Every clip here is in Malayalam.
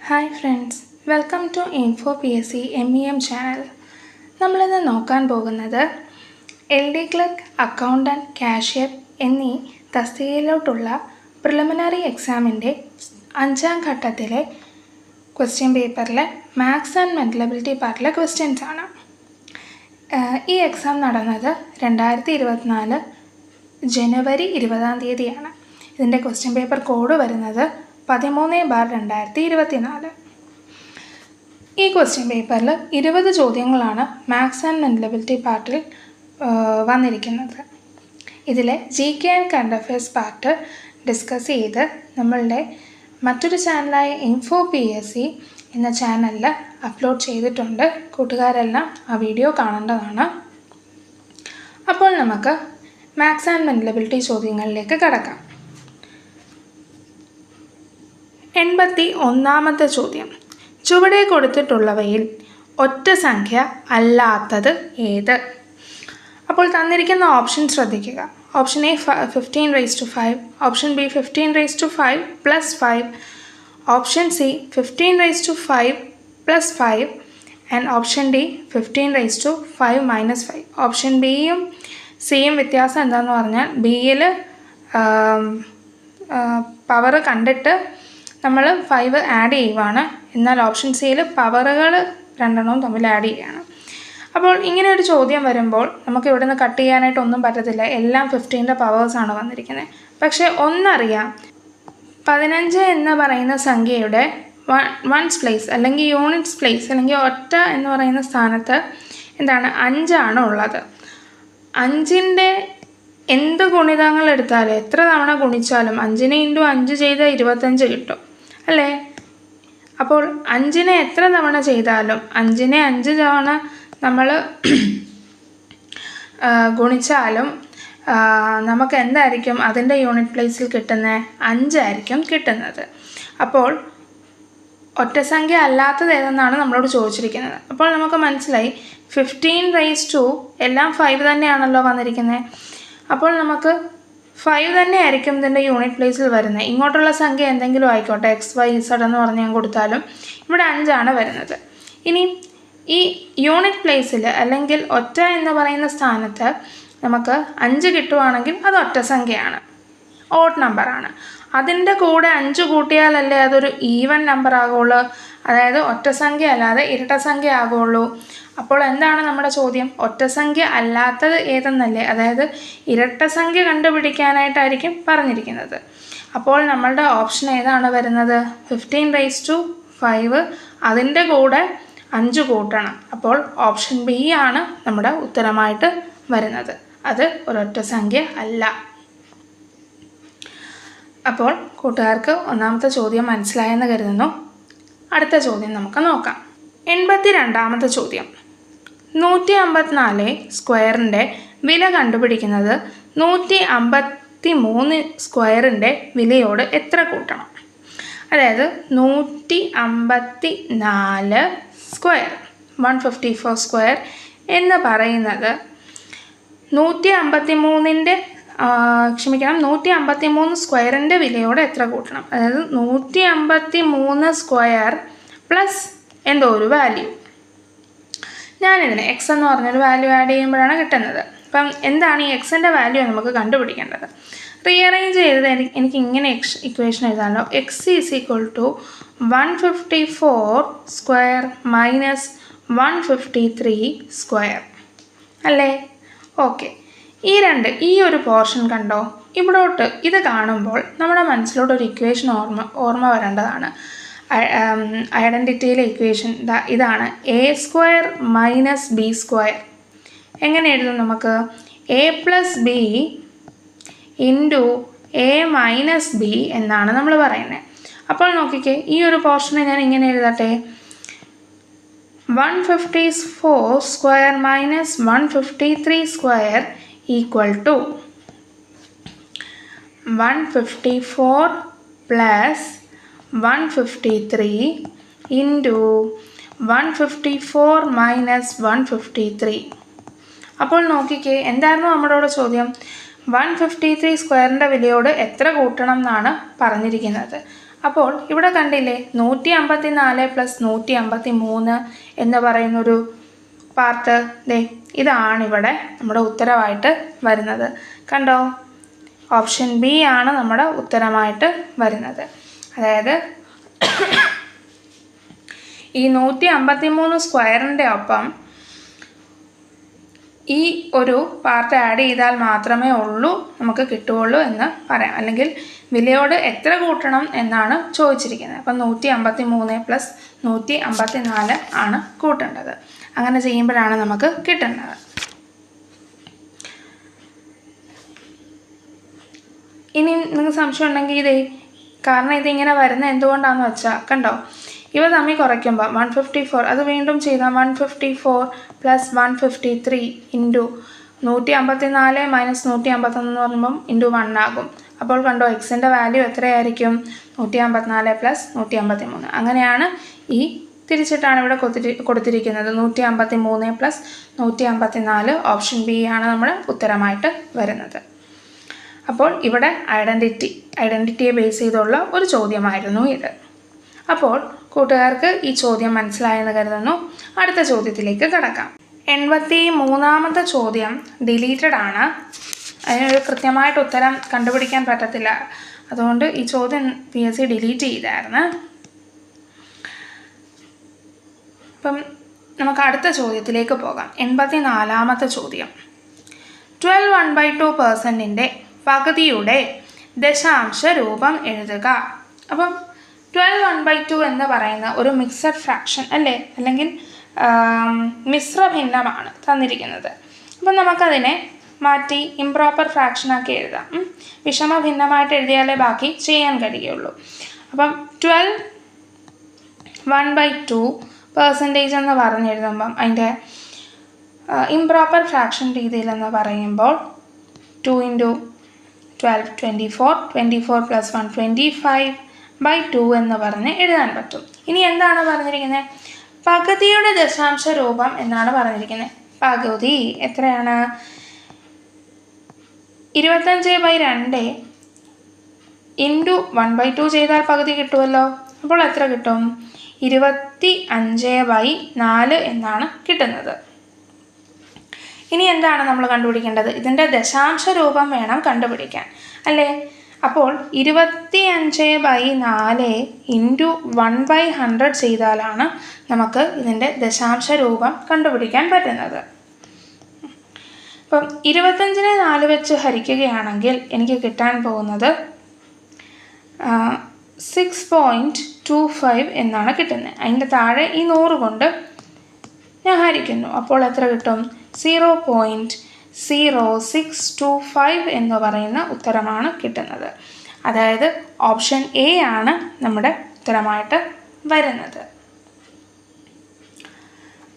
Hi friends, welcome to info PSC MEM channel. നമ്മളിന്ന് നോക്കാൻ പോകുന്നത് LD ക്ലർക്ക്, അക്കൗണ്ടൻറ്റ്, കാഷ്യർ എന്നീ തസ്തികയിലോട്ടുള്ള പ്രിലിമിനറി എക്സാമിൻ്റെ 5ാം ഘട്ടത്തിലെ ക്വസ്റ്റ്യൻ പേപ്പറിലെ മാത്സ് ആൻഡ് മെൻ്റൽ എബിലിറ്റി പാർട്ടിലെ ക്വസ്റ്റ്യൻസ് ആണ്. ഈ എക്സാം നടന്നത് 2024 ജനുവരി 20 ഇതിൻ്റെ ക്വസ്റ്റ്യൻ പേപ്പർ കോഡ് വരുന്നത് 13/2024. ഈ ക്വസ്റ്റ്യൻ പേപ്പറിൽ 20 ചോദ്യങ്ങളാണ് മാത്സ് ആൻഡ് മെൻ്റൽ എബിലിറ്റി പാർട്ടിൽ വന്നിരിക്കുന്നത്. ഇതിലെ GK and current affairs part discuss ചെയ്ത് നമ്മളുടെ മറ്റൊരു ചാനലായ ഇൻഫോ PSC എന്ന ചാനലിൽ അപ്ലോഡ് ചെയ്തിട്ടുണ്ട്. കൂട്ടുകാരെല്ലാം ആ വീഡിയോ കാണേണ്ടതാണ്. അപ്പോൾ നമുക്ക് മാത്സ് ആൻഡ് മെൻ്റൽ എബിലിറ്റി ചോദ്യങ്ങളിലേക്ക് കടക്കാം. 81ാമത്തെ ചോദ്യം, ചുവടെ കൊടുത്തിട്ടുള്ളവയിൽ ഒറ്റ സംഖ്യ അല്ലാത്തത് ഏത്? അപ്പോൾ തന്നിരിക്കുന്ന ഓപ്ഷൻ ശ്രദ്ധിക്കുക. Option A 15^5, option B 15^5 + 5, option C 15^5 + 5 and option D 15^5 - 5. Option Bയും Cയും വ്യത്യാസം എന്താണെന്ന് പറഞ്ഞാൽ Bയിൽ പവർ കണ്ടിട്ട് നമ്മൾ 5 ആഡ് ചെയ്യുവാണ്, എന്നാൽ ഓപ്ഷൻ സിയിൽ പവറുകൾ രണ്ടെണ്ണവും തമ്മിൽ ആഡ് ചെയ്യുകയാണ്. അപ്പോൾ ഇങ്ങനെ ഒരു ചോദ്യം വരുമ്പോൾ നമുക്ക് ഇവിടെ നിന്ന് കട്ട് ചെയ്യാനായിട്ടൊന്നും പറ്റത്തില്ല, എല്ലാം 15ൻ്റെ പവേഴ്സാണ് വന്നിരിക്കുന്നത്. പക്ഷേ ഒന്നറിയാം, 15 എന്ന് പറയുന്ന സംഖ്യയുടെ വൺസ് പ്ലേസ് അല്ലെങ്കിൽ യൂണിറ്റ്സ് പ്ലേസ് അല്ലെങ്കിൽ ഒറ്റ എന്ന് പറയുന്ന സ്ഥാനത്ത് എന്താണ് 5 ആണ് ഉള്ളത്. 5ൻ്റെ എന്ത് ഗുണിതങ്ങൾ എടുത്താലും എത്ര തവണ ഗുണിച്ചാലും 5നെ × 5 ചെയ്താൽ 25 കിട്ടും അല്ലേ? അപ്പോൾ 5നെ എത്ര തവണ ചെയ്താലും 5നെ 5 തവണ നമ്മൾ ഗുണിച്ചാലും നമുക്ക് എന്തായിരിക്കും അതിൻ്റെ യൂണിറ്റ് പ്ലേസിൽ കിട്ടുന്നത്? 5 ആയിരിക്കും കിട്ടുന്നത്. അപ്പോൾ ഒറ്റസംഖ്യ അല്ലാത്തത് ഏതെന്നാണ് നമ്മളോട് ചോദിച്ചിരിക്കുന്നത്. അപ്പോൾ നമുക്ക് മനസ്സിലായി 15^2 എല്ലാം 5 തന്നെയാണല്ലോ വന്നിരിക്കുന്നത്. അപ്പോൾ നമുക്ക് 5 തന്നെ ആയിരിക്കും ഇതിൻ്റെ യൂണിറ്റ് പ്ലേസിൽ വരുന്നത്. ഇങ്ങോട്ടുള്ള സംഖ്യ എന്തെങ്കിലും ആയിക്കോട്ടെ, XYZ എന്ന് പറഞ്ഞ് ഞാൻ കൊടുത്താലും ഇവിടെ 5 ആണ് വരുന്നത്. ഇനി ഈ യൂണിറ്റ് പ്ലേസിൽ അല്ലെങ്കിൽ ഒറ്റ എന്ന് പറയുന്ന സ്ഥാനത്ത് നമുക്ക് 5 കിട്ടുവാണെങ്കിൽ അത് ഒറ്റ സംഖ്യയാണ്, ഓഡ് നമ്പറാണ്. അതിൻ്റെ കൂടെ 5 കൂട്ടിയാലല്ലേ അതൊരു ഈവൻ നമ്പർ ആകുള്ളൂ, അതായത് ഒറ്റ സംഖ്യ അല്ലാതെ ഇരട്ട സംഖ്യ ആകുള്ളൂ. അപ്പോൾ എന്താണ് നമ്മുടെ ചോദ്യം? ഒറ്റസംഖ്യ അല്ലാത്തത് ഏതെന്നല്ലേ, അതായത് ഇരട്ട സംഖ്യ കണ്ടുപിടിക്കാനായിട്ടായിരിക്കും പറഞ്ഞിരിക്കുന്നത്. അപ്പോൾ നമ്മളുടെ ഓപ്ഷൻ ഏതാണ് വരുന്നത്? 15^5, അതിൻ്റെ കൂടെ 5 കൂട്ടണം. അപ്പോൾ ഓപ്ഷൻ B ആണ് നമ്മുടെ ഉത്തരമായിട്ട് വരുന്നത്. അത് ഒരൊറ്റ സംഖ്യ അല്ല. അപ്പോൾ കൂട്ടുകാർക്ക് ഒന്നാമത്തെ ചോദ്യം മനസ്സിലായെന്ന് കരുതുന്നു. അടുത്ത ചോദ്യം നമുക്ക് നോക്കാം. 82ാമത്തെ ചോദ്യം, 154 സ്ക്വയറിൻ്റെ വില കണ്ടുപിടിക്കുന്നത് 153 സ്ക്വയറിൻ്റെ വിലയോട് എത്ര കൂട്ടണം? അതായത് 154 സ്ക്വയർ 154 സ്ക്വയർ എന്ന് പറയുന്നത് 153 സ്ക്വയറിൻ്റെ വിലയോട് എത്ര കൂട്ടണം? അതായത് 153 സ്ക്വയർ പ്ലസ് എന്തോ ഒരു വാല്യൂ. ഞാനിതിന് X എന്ന് പറഞ്ഞൊരു വാല്യൂ ആഡ് ചെയ്യുമ്പോഴാണ് കിട്ടുന്നത്. അപ്പം എന്താണ് ഈ Xൻ്റെ വാല്യൂ നമുക്ക് കണ്ടുപിടിക്കേണ്ടത്? റീഅറേഞ്ച് ചെയ്തത് എനിക്ക് ഇങ്ങനെ ഇക്വേഷൻ എഴുതാമല്ലോ. X = 154 സ്ക്വയർ മൈനസ് 153 സ്ക്വയർ അല്ലേ? ഓക്കെ, ഈ ഒരു പോർഷൻ കണ്ടോ? ഇവിടോട്ട് ഇത് കാണുമ്പോൾ നമ്മുടെ മനസ്സിലോട്ട് ഒരു ഇക്വേഷൻ ഓർമ്മ വരേണ്ടതാണ്. ഐഡൻറ്റിറ്റിയിലെ ഇക്വേഷൻ ഇതാണ്, A² - B². എങ്ങനെ എഴുതും നമുക്ക്? A + B × A - B എന്നാണ് നമ്മൾ പറയുന്നത്. അപ്പോൾ നോക്കിക്കേ, ഈ ഒരു പോർഷനെ ഞാൻ ഇങ്ങനെ എഴുതട്ടെ, 154 സ്ക്വയർ മൈനസ് 153 സ്ക്വയർ = 154 + 153 × 154 - 153. അപ്പോൾ നോക്കിക്കേ, എന്തായിരുന്നു നമ്മളോട് ചോദ്യം? 153 സ്ക്വയറിൻ്റെ വിലയോട് എത്ര കൂട്ടണം എന്നാണ് പറഞ്ഞിരിക്കുന്നത്. അപ്പോൾ ഇവിടെ കണ്ടില്ലേ 154 പ്ലസ് 153 എന്ന് പറയുന്നൊരു പാർട്ട്. ഇതാണിവിടെ നമ്മുടെ ഉത്തരമായിട്ട് വരുന്നത്. കണ്ടോ, ഓപ്ഷൻ ബി ആണ് നമ്മുടെ ഉത്തരമായിട്ട് വരുന്നത്. അതായത് ഈ 153 സ്ക്വയറിൻ്റെ ഒപ്പം ഈ ഒരു പാർട്ട് ആഡ് ചെയ്താൽ മാത്രമേ നമുക്ക് കിട്ടുകയുള്ളൂ എന്ന് പറയാം. അല്ലെങ്കിൽ വിലയോട് എത്ര കൂട്ടണം എന്നാണ് ചോദിച്ചിരിക്കുന്നത്. അപ്പം 153 പ്ലസ് 154 ആണ് കൂട്ടേണ്ടത്. അങ്ങനെ ചെയ്യുമ്പോഴാണ് നമുക്ക് കിട്ടുന്നത്. ഇനി നിങ്ങൾക്ക് സംശയം ഉണ്ടെങ്കിൽ കാരണം ഇതിങ്ങനെ വരുന്നത് എന്തുകൊണ്ടാണെന്ന് വെച്ചാൽ കണ്ടോ, ഇവ തമ്മിൽ കുറയ്ക്കുമ്പോൾ 154 അത് വീണ്ടും ചെയ്താൽ 154 പ്ലസ് 153 ഇൻറ്റു 154 മൈനസ് 151 എന്ന് പറയുമ്പം ഇൻറ്റു 1 ആകും. അപ്പോൾ കണ്ടോ, എക്സിൻ്റെ വാല്യൂ എത്രയായിരിക്കും? 154 പ്ലസ് 153. അങ്ങനെയാണ് ഈ തിരിച്ചിട്ടാണ് ഇവിടെ കൊടുത്തിരിക്കുന്നത്. 153 പ്ലസ് 154 ഓപ്ഷൻ ബി ആണ് നമ്മുടെ ഉത്തരമായിട്ട് വരുന്നത്. അപ്പോൾ ഇവിടെ ഐഡൻറ്റിറ്റിയെ ബേസ് ചെയ്തുള്ള ഒരു ചോദ്യമായിരുന്നു ഇത്. അപ്പോൾ കൂട്ടുകാർക്ക് ഈ ചോദ്യം മനസ്സിലായെന്ന് കരുതുന്നു. അടുത്ത ചോദ്യത്തിലേക്ക് കടക്കാം. 83ാമത്തെ ചോദ്യം ഡിലീറ്റഡ് ആണ്. അതിനൊരു കൃത്യമായിട്ട് ഉത്തരം കണ്ടുപിടിക്കാൻ പറ്റത്തില്ല. അതുകൊണ്ട് ഈ ചോദ്യം PSC ഡിലീറ്റ് ചെയ്തായിരുന്നു. അപ്പം നമുക്ക് അടുത്ത ചോദ്യത്തിലേക്ക് പോകാം. 84ാമത്തെ ചോദ്യം 12 1/2% പകുതിയുടെ ദശാംശ രൂപം എഴുതുക. അപ്പം 12 1/2 എന്ന് പറയുന്ന ഒരു മിക്സഡ് ഫ്രാക്ഷൻ അല്ലേ, അല്ലെങ്കിൽ മിശ്രഭിന്നമാണ് തന്നിരിക്കുന്നത്. അപ്പം നമുക്കതിനെ മാറ്റി ഇംപ്രോപ്പർ ഫ്രാക്ഷനാക്കി എഴുതാം. വിഷമഭിന്നമായിട്ട് എഴുതിയാലേ ബാക്കി ചെയ്യാൻ കഴിയുള്ളൂ. അപ്പം 12 1/2% എന്ന് പറഞ്ഞെഴുതുമ്പം അതിൻ്റെ ഇംപ്രോപ്പർ ഫ്രാക്ഷൻ രീതിയിലെന്ന് പറയുമ്പോൾ 2 × 12 24 24 പ്ലസ് 1 25/2 എന്ന് പറഞ്ഞ് എഴുതാൻ പറ്റും. ഇനി എന്താണ് പറഞ്ഞിരിക്കുന്നത്? പകുതിയുടെ ദശാംശ രൂപം എന്നാണ് പറഞ്ഞിരിക്കുന്നത്. പകുതി എത്രയാണ്? 25/2 ഇൻറ്റു 1/2 ചെയ്താൽ പകുതി കിട്ടുമല്ലോ. അപ്പോൾ എത്ര കിട്ടും? 25/4 എന്നാണ് കിട്ടുന്നത്. ഇനി എന്താണ് നമ്മൾ കണ്ടുപിടിക്കേണ്ടത്? ഇതിൻ്റെ ദശാംശ രൂപം വേണം കണ്ടുപിടിക്കാൻ അല്ലേ. അപ്പോൾ 25/4 ഇൻറ്റു 1/100 ചെയ്താലാണ് നമുക്ക് ഇതിൻ്റെ ദശാംശ രൂപം കണ്ടുപിടിക്കാൻ പറ്റുന്നത്. അപ്പം 25നെ 4 വെച്ച് ഹരിക്കുകയാണെങ്കിൽ എനിക്ക് കിട്ടാൻ പോകുന്നത് 6.25 എന്നാണ് കിട്ടുന്നത്. അതിൻ്റെ താഴെ ഈ 100 കൊണ്ട് ഞാൻ ഹരിക്കുന്നു. അപ്പോൾ എത്ര കിട്ടും? 0.0625 എന്ന് പറയുന്ന ഉത്തരമാണ് കിട്ടുന്നത്. അതായത് ഓപ്ഷൻ എ ആണ് നമ്മുടെ ഉത്തരമായിട്ട് വരുന്നത്.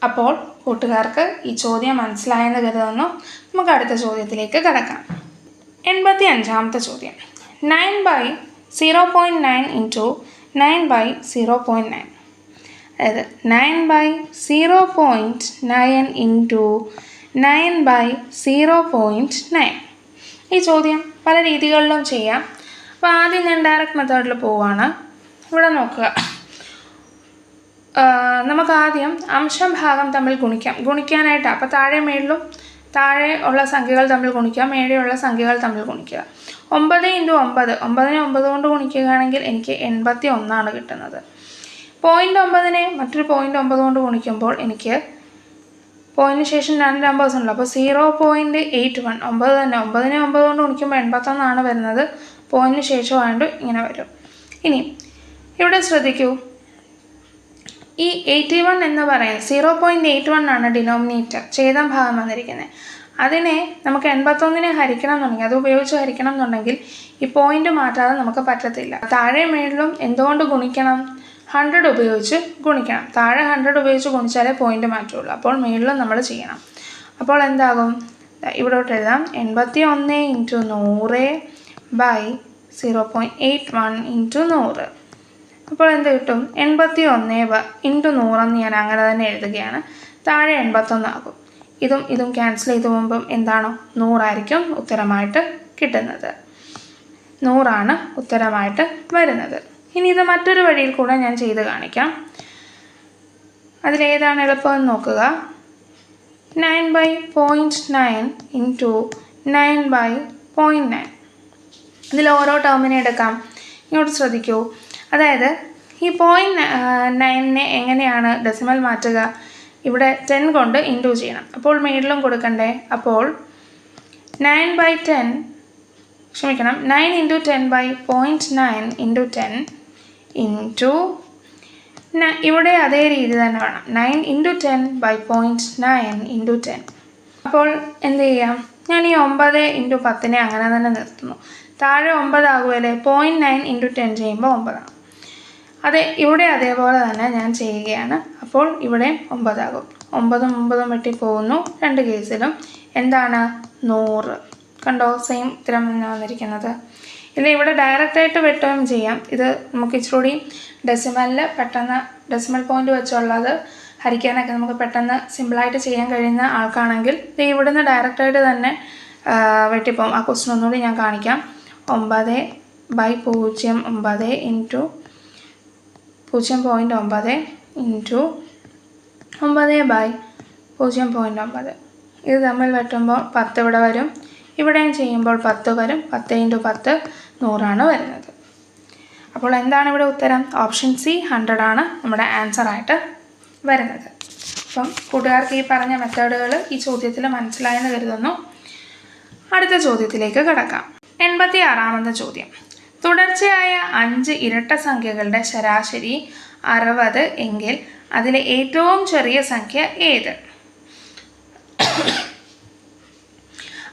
അപ്പോൾ കൂട്ടുകാർക്ക് ഈ ചോദ്യം മനസ്സിലായെന്ന് കരുതുന്നു. നമുക്ക് അടുത്ത ചോദ്യത്തിലേക്ക് കടക്കാം. 85ാമത്തെ ചോദ്യം 9/0.9 ഇൻറ്റു 9/0.9. അതായത് 9/0.9 ഇൻറ്റു 9/0.9. ഈ ചോദ്യം പല രീതികളിലും ചെയ്യാം. അപ്പോൾ ആദ്യം ഞാൻ ഡയറക്റ്റ് മെത്തേഡിൽ പോവുകയാണ്. ഇവിടെ നോക്കുക, നമുക്ക് ആദ്യം അംശം ഭാഗം തമ്മിൽ ഗുണിക്കാനായിട്ട്. അപ്പോൾ താഴെ ഉള്ള സംഖ്യകൾ തമ്മിൽ ഗുണിക്കുക, മേലെയുള്ള സംഖ്യകൾ തമ്മിൽ ഗുണിക്കുക. 9 × 9 9നെ 9 കൊണ്ട് ഗുണിക്കുകയാണെങ്കിൽ എനിക്ക് 81 കിട്ടുന്നത്. 0.9നെ മറ്റൊരു 0.9 കൊണ്ട് ഗുണിക്കുമ്പോൾ എനിക്ക് പോയിന്റിന് ശേഷം 2 നമ്പേഴ്സ് ഉണ്ടല്ലോ. അപ്പോൾ 0.81 9 തന്നെ. 9നെ 9 കൊണ്ട് ഗുണിക്കുമ്പോൾ 81 വരുന്നത്. പോയിന്റിന് ശേഷമായിട്ട് ഇങ്ങനെ വരും. ഇനി ഇവിടെ ശ്രദ്ധിക്കൂ, ഈ 81 എന്ന് പറയുന്നത് 0.81 ആണ് ഡിനോമിനേറ്റർ, ഛേദം ഭാഗം വന്നിരിക്കുന്നത്. അതിനെ നമുക്ക് 81നെ ഹരിക്കണം എന്നുണ്ടെങ്കിൽ, അത് ഉപയോഗിച്ച് ഹരിക്കണം എന്നുണ്ടെങ്കിൽ ഈ പോയിന്റ് മാറ്റാതെ നമുക്ക് പറ്റത്തില്ല. താഴെ മേളിലും എന്തുകൊണ്ട് ഗുണിക്കണം? 100 ഉപയോഗിച്ച് ഗുണിക്കണം. താഴെ 100 ഉപയോഗിച്ച് ഗുണിച്ചാലേ പോയിന്റ് മാറ്റുള്ളൂ. അപ്പോൾ മേളിലും നമ്മൾ ചെയ്യണം. അപ്പോൾ എന്താകും? ഇവിടോട്ട് എഴുതാം 81 × 100/0.81 × 100. അപ്പോൾ എന്ത് കിട്ടും? 81 × 100 എന്ന് ഞാൻ അങ്ങനെ തന്നെ എഴുതുകയാണ്. താഴെ 81 ആകും. ഇതും ക്യാൻസൽ ചെയ്ത് പോകുമ്പം എന്താണോ 100 ഉത്തരമായിട്ട് കിട്ടുന്നത്. 100 ഉത്തരമായിട്ട് വരുന്നത്. ഇനി ഇത് മറ്റൊരു വഴിയിൽ കൂടെ ഞാൻ ചെയ്ത് കാണിക്കാം. അതിലേതാണ് എളുപ്പമെന്ന് നോക്കുക. 9/0.9 ഇൻറ്റു 9/0.9. ഇതിൽ ഓരോ ടേമിനെ എടുക്കാം. ഇങ്ങോട്ട് ശ്രദ്ധിക്കൂ. അതായത് ഈ 0.9നെ എങ്ങനെയാണ് ഡെസിമൽ മാറ്റുക? ഇവിടെ 10 കൊണ്ട് ഇൻറ്റു ചെയ്യണം. അപ്പോൾ മേളിലും കൊടുക്കണ്ടേ? അപ്പോൾ 9/10 ക്ഷമിക്കണം 9 ഇൻറ്റു 10/0.9 ഇൻറ്റു 10 ഇൻറ്റു ഇവിടെ അതേ രീതി തന്നെ വേണം. 9 ഇൻറ്റു 10/0.9 ഇൻറ്റു 10. അപ്പോൾ എന്ത് ചെയ്യാം? ഞാൻ ഈ 9 ഇൻറ്റു 10നെ അങ്ങനെ തന്നെ നിർത്തുന്നു. താഴെ 9 ആകുമല്ലേ? 0.9 ഇൻറ്റു 10 ചെയ്യുമ്പോൾ 9 ആകും. അതെ, ഇവിടെ അതേപോലെ തന്നെ ഞാൻ ചെയ്യുകയാണ്. അപ്പോൾ ഇവിടെ 9 ആകും. 9ഉം 9ഉം വെട്ടി പോകുന്നു. രണ്ട് കേസിലും എന്താണ്? 100. കണ്ടോ? സെയിം ഉത്തരം തന്നെ വന്നിരിക്കുന്നത്. ഇല്ല, ഇവിടെ ഡയറക്റ്റായിട്ട് വെട്ടുകയും ചെയ്യാം. ഇത് നമുക്ക് ഇച്ചിരി ഡെസിമലിൽ പെട്ടെന്ന് ഡെസിമൽ പോയിന്റ് വെച്ചുള്ളത് ഹരിക്കാനൊക്കെ നമുക്ക് പെട്ടെന്ന് സിമ്പിളായിട്ട് ചെയ്യാൻ കഴിയുന്ന ആൾക്കാണെങ്കിൽ ഇവിടുന്ന് ഡയറക്റ്റായിട്ട് തന്നെ വെട്ടിപ്പോകും. ആ ക്വസ്റ്റ്യൻ ഒന്നുകൂടി ഞാൻ കാണിക്കാം. 9/0.9 ഇൻറ്റു 0.9 ഇൻറ്റു 9/0.9. ഇത് തമ്മിൽ വെട്ടുമ്പോൾ 10 ഇവിടെ വരും. ഇവിടെയും ചെയ്യുമ്പോൾ 10 വരും. 10 ഇൻറ്റു 10 100 വരുന്നത്. അപ്പോൾ എന്താണ് ഇവിടെ ഉത്തരം? ഓപ്ഷൻ സി 100 ആണ് നമ്മുടെ ആൻസറായിട്ട് വരുന്നത്. അപ്പം കൂട്ടുകാർക്ക് ഈ പറഞ്ഞ മെത്തേഡുകൾ ഈ ചോദ്യത്തിൽ മനസ്സിലായെന്ന് കരുതുന്നു. അടുത്ത ചോദ്യത്തിലേക്ക് കടക്കാം. 86ാമത്തെ ചോദ്യം. തുടർച്ചയായ 5 ഇരട്ട സംഖ്യകളുടെ ശരാശരി 60 എങ്കിൽ അതിലെ ഏറ്റവും ചെറിയ സംഖ്യ ഏത്?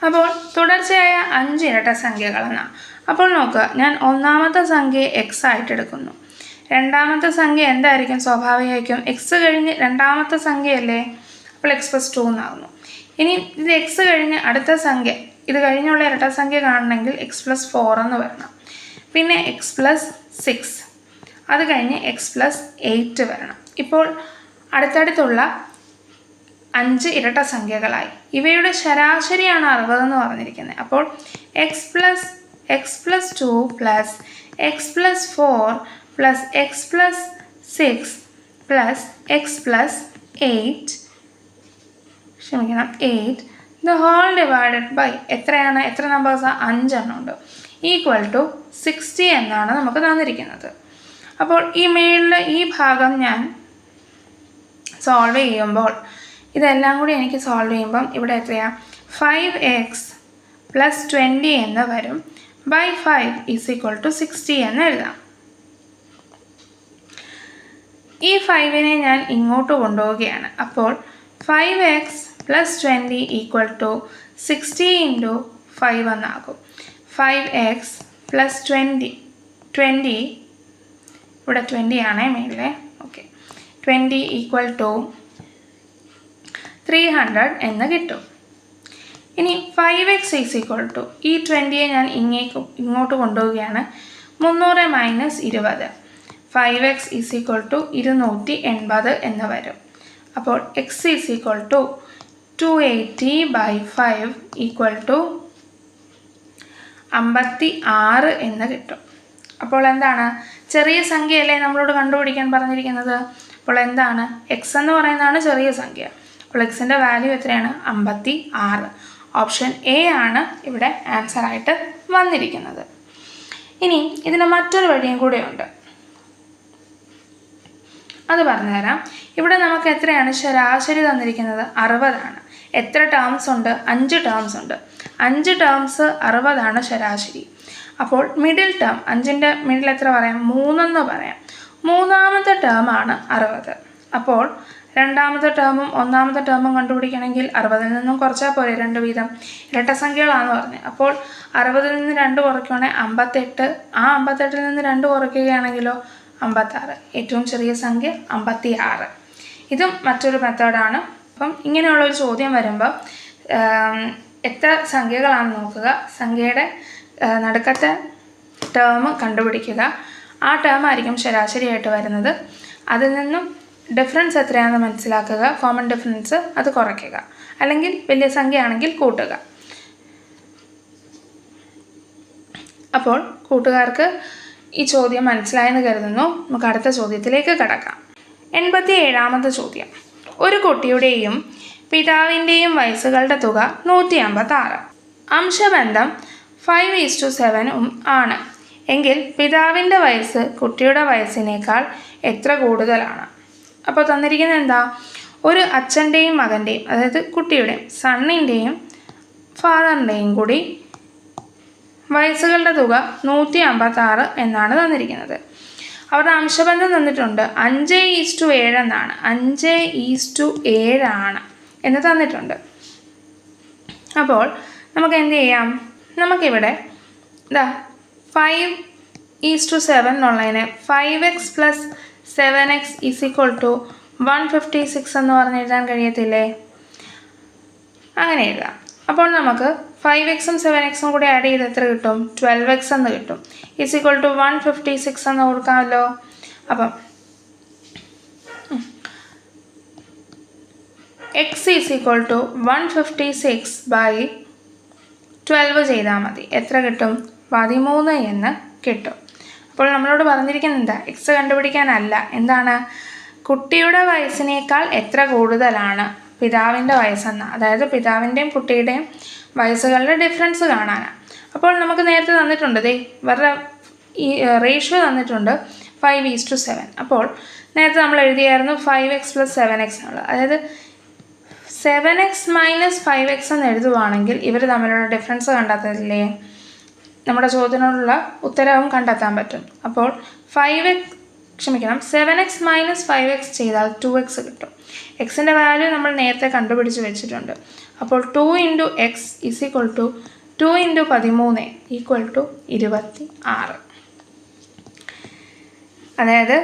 അപ്പോൾ തുടർച്ചയായ 5 ഇരട്ട സംഖ്യകളെന്നാണ്. അപ്പോൾ നോക്കുക, ഞാൻ ഒന്നാമത്തെ സംഖ്യ എക്സ് ആയിട്ട് എടുക്കുന്നു. രണ്ടാമത്തെ സംഖ്യ എന്തായിരിക്കും? സ്വാഭാവികമായിരിക്കും എക്സ് കഴിഞ്ഞ് രണ്ടാമത്തെ സംഖ്യയല്ലേ, അപ്പോൾ x+2 എന്നാകുന്നു. ഇനി ഇത് എക്സ് കഴിഞ്ഞ് അടുത്ത സംഖ്യ, ഇത് കഴിഞ്ഞുള്ള ഇരട്ട സംഖ്യ കാണണമെങ്കിൽ x+4 എന്ന് വരണം. പിന്നെ x+6, അത് കഴിഞ്ഞ് x+8 വരണം. ഇപ്പോൾ അടുത്തടുത്തുള്ള 5 ഇരട്ട സംഖ്യകളായി. ഇവയുടെ ശരാശരിയാണ് 60 എന്ന് പറഞ്ഞിരിക്കുന്നത്. അപ്പോൾ x+2 plus x+4 plus x+6 plus x+8 8 the whole divided by എത്രയാണ്? എത്ര നമ്പേഴ്സ്? 5 എണ്ണം ഉണ്ട്. ഈക്വൽ ടു 60 എന്നാണ് നമുക്ക് തന്നിരിക്കുന്നത്. അപ്പോൾ ഈ മേളിലെ ഈ ഭാഗം ഞാൻ സോൾവ് ചെയ്യുമ്പോൾ ഇതെല്ലാം കൂടി എനിക്ക് സോൾവ് ചെയ്യുമ്പം ഇവിടെ എത്രയാണ്? 5x + 20 എന്ന് വരും. ബൈ 5 = 60 എന്ന് എഴുതാം. ഈ 5നെ ഞാൻ ഇങ്ങോട്ട് കൊണ്ടുപോവുകയാണ്. അപ്പോൾ 5x + 20 = 60 × 5 എന്നാകും. 5x + 20 ഇവിടെ 20 ആണേ മേലെ. ഓക്കെ, 20 = 300 എന്ന് കിട്ടും. ഇനി 5x = ഈ 20യെ ഞാൻ ഇങ്ങോട്ട് കൊണ്ടുപോവുകയാണ്. 300 - 20. 5x = 280 എന്ന് വരും. അപ്പോൾ x = 280/5 = 56 എന്ന് കിട്ടും. അപ്പോൾ എന്താണ്? ചെറിയ സംഖ്യയല്ലേ നമ്മളോട് കണ്ടുപിടിക്കാൻ പറഞ്ഞിരിക്കുന്നത്. അപ്പോൾ എന്താണ്? x എന്ന് പറയുന്നതാണ് ചെറിയ സംഖ്യ. അപ്പോൾ എക്സിൻ്റെ വാല്യൂ എത്രയാണ്? 56. ഓപ്ഷൻ എ ആണ് ഇവിടെ ആൻസറായിട്ട് വന്നിരിക്കുന്നത്. ഇനി ഇതിന് മറ്റൊരു വഴിയും കൂടെ ഉണ്ട്, അത് പറഞ്ഞുതരാം. ഇവിടെ നമുക്ക് എത്രയാണ് ശരാശരി തന്നിരിക്കുന്നത്? 60 ആണ്. എത്ര ടേംസ് ഉണ്ട്? 5 ടേംസ് ഉണ്ട്. 5 ടേംസ് 60 ആണ് ശരാശരി. അപ്പോൾ മിഡിൽ ടേം, 5ൻ്റെ മിഡിൽ എത്ര പറയാം? 3 എന്ന് പറയാം. മൂന്നാമത്തെ ടേമാണ് 60. അപ്പോൾ രണ്ടാമത്തെ ടേമും ഒന്നാമത്തെ ടേമും കണ്ടുപിടിക്കണമെങ്കിൽ 60ൽ നിന്നും കുറച്ചാൽ പോരെ, 2 വീതം. ഇരട്ടസംഖ്യകളാണെന്ന് പറഞ്ഞത്. അപ്പോൾ 60ൽ നിന്ന് 2 കുറയ്ക്കുകയാണെങ്കിൽ 58. ആ 58ൽ നിന്ന് 2 കുറയ്ക്കുകയാണെങ്കിലോ 56. ഏറ്റവും ചെറിയ സംഖ്യ 56. ഇതും മറ്റൊരു മെത്തേഡാണ്. അപ്പം ഇങ്ങനെയുള്ളൊരു ചോദ്യം വരുമ്പോൾ എത്ര സംഖ്യകളാണെന്ന് നോക്കുക, സംഖ്യയുടെ നടുക്കത്തെ ടേം കണ്ടുപിടിക്കുക. ആ ടേം ആയിരിക്കും ശരാശരിയായിട്ട് വരുന്നത്. അതിൽ നിന്നും ഡിഫറൻസ് എത്രയാണെന്ന് മനസ്സിലാക്കുക, കോമൺ ഡിഫറൻസ് അത് കുറയ്ക്കുക, അല്ലെങ്കിൽ വലിയ സംഖ്യ ആണെങ്കിൽ കൂട്ടുക. അപ്പോൾ കൂട്ടുകാർക്ക് ഈ ചോദ്യം മനസ്സിലായെന്ന് കരുതുന്നു. നമുക്ക് അടുത്ത ചോദ്യത്തിലേക്ക് കടക്കാം. 87ാമത്തെ ചോദ്യം. ഒരു കുട്ടിയുടെയും പിതാവിൻ്റെയും വയസ്സുകളുടെ തുക 156. അംശബന്ധം 5:7 ആണ് എങ്കിൽ പിതാവിൻ്റെ വയസ്സ് കുട്ടിയുടെ വയസ്സിനേക്കാൾ എത്ര കൂടുതലാണ്? അപ്പോൾ തന്നിരിക്കുന്നത് എന്താ? ഒരു അച്ഛൻ്റെയും മകൻ്റെയും, അതായത് കുട്ടിയുടെയും സണ്ണിൻ്റെയും ഫാദറിൻ്റെയും കൂടി വയസ്സുകളുടെ തുക 156 എന്നാണ് തന്നിരിക്കുന്നത്. അവരുടെ അംശബന്ധം തന്നിട്ടുണ്ട് 5:7 എന്നാണ്. 5:7 ആണ് എന്ന് തന്നിട്ടുണ്ട്. അപ്പോൾ നമുക്ക് എന്ത് ചെയ്യാം? നമുക്കിവിടെ 5:7 എന്നുള്ളതിനെ 5x + 7x = 156 എന്ന് പറഞ്ഞ് എഴുതാൻ കഴിയത്തില്ലേ? അങ്ങനെ എഴുതാം. അപ്പോൾ നമുക്ക് 5xഉം 7xഉം കൂടി ആഡ് ചെയ്ത് എത്ര കിട്ടും? 12x എന്ന് കിട്ടും. = 156 എന്ന് കൊടുക്കാമല്ലോ. അപ്പം x = 156/12 ചെയ്താൽ മതി. എത്ര കിട്ടും? 13 എന്ന് കിട്ടും. അപ്പോൾ നമ്മളോട് പറഞ്ഞിരിക്കുന്നത് എന്താ? എക്സ് കണ്ടുപിടിക്കാനല്ല, എന്താണ്? കുട്ടിയുടെ വയസ്സിനേക്കാൾ എത്ര കൂടുതലാണ് പിതാവിൻ്റെ വയസ്സെന്ന്, അതായത് പിതാവിൻ്റെയും കുട്ടിയുടെയും വയസ്സുകളുടെ ഡിഫറൻസ് കാണാനാണ്. അപ്പോൾ നമുക്ക് നേരത്തെ തന്നിട്ടുണ്ട്, ഇവരുടെ ഈ റേഷ്യോ തന്നിട്ടുണ്ട് 5:7. അപ്പോൾ നേരത്തെ നമ്മൾ എഴുതിയായിരുന്നു 5x + 7x എന്നുള്ളത്. അതായത് 7x - 5x എന്ന് എഴുതുവാണെങ്കിൽ ഇവർ തമ്മിലുള്ള ഡിഫറൻസ് കണ്ടെത്തില്ലേ? നമ്മുടെ ചോദ്യത്തിനോടുള്ള ഉത്തരവും കണ്ടെത്താൻ പറ്റും. അപ്പോൾ 7x - 5x ചെയ്താൽ 2x കിട്ടും. എക്സിൻ്റെ വാല്യൂ നമ്മൾ നേരത്തെ കണ്ടുപിടിച്ച് വെച്ചിട്ടുണ്ട്. അപ്പോൾ 2 × x = 2 × 13 = 26. അതായത്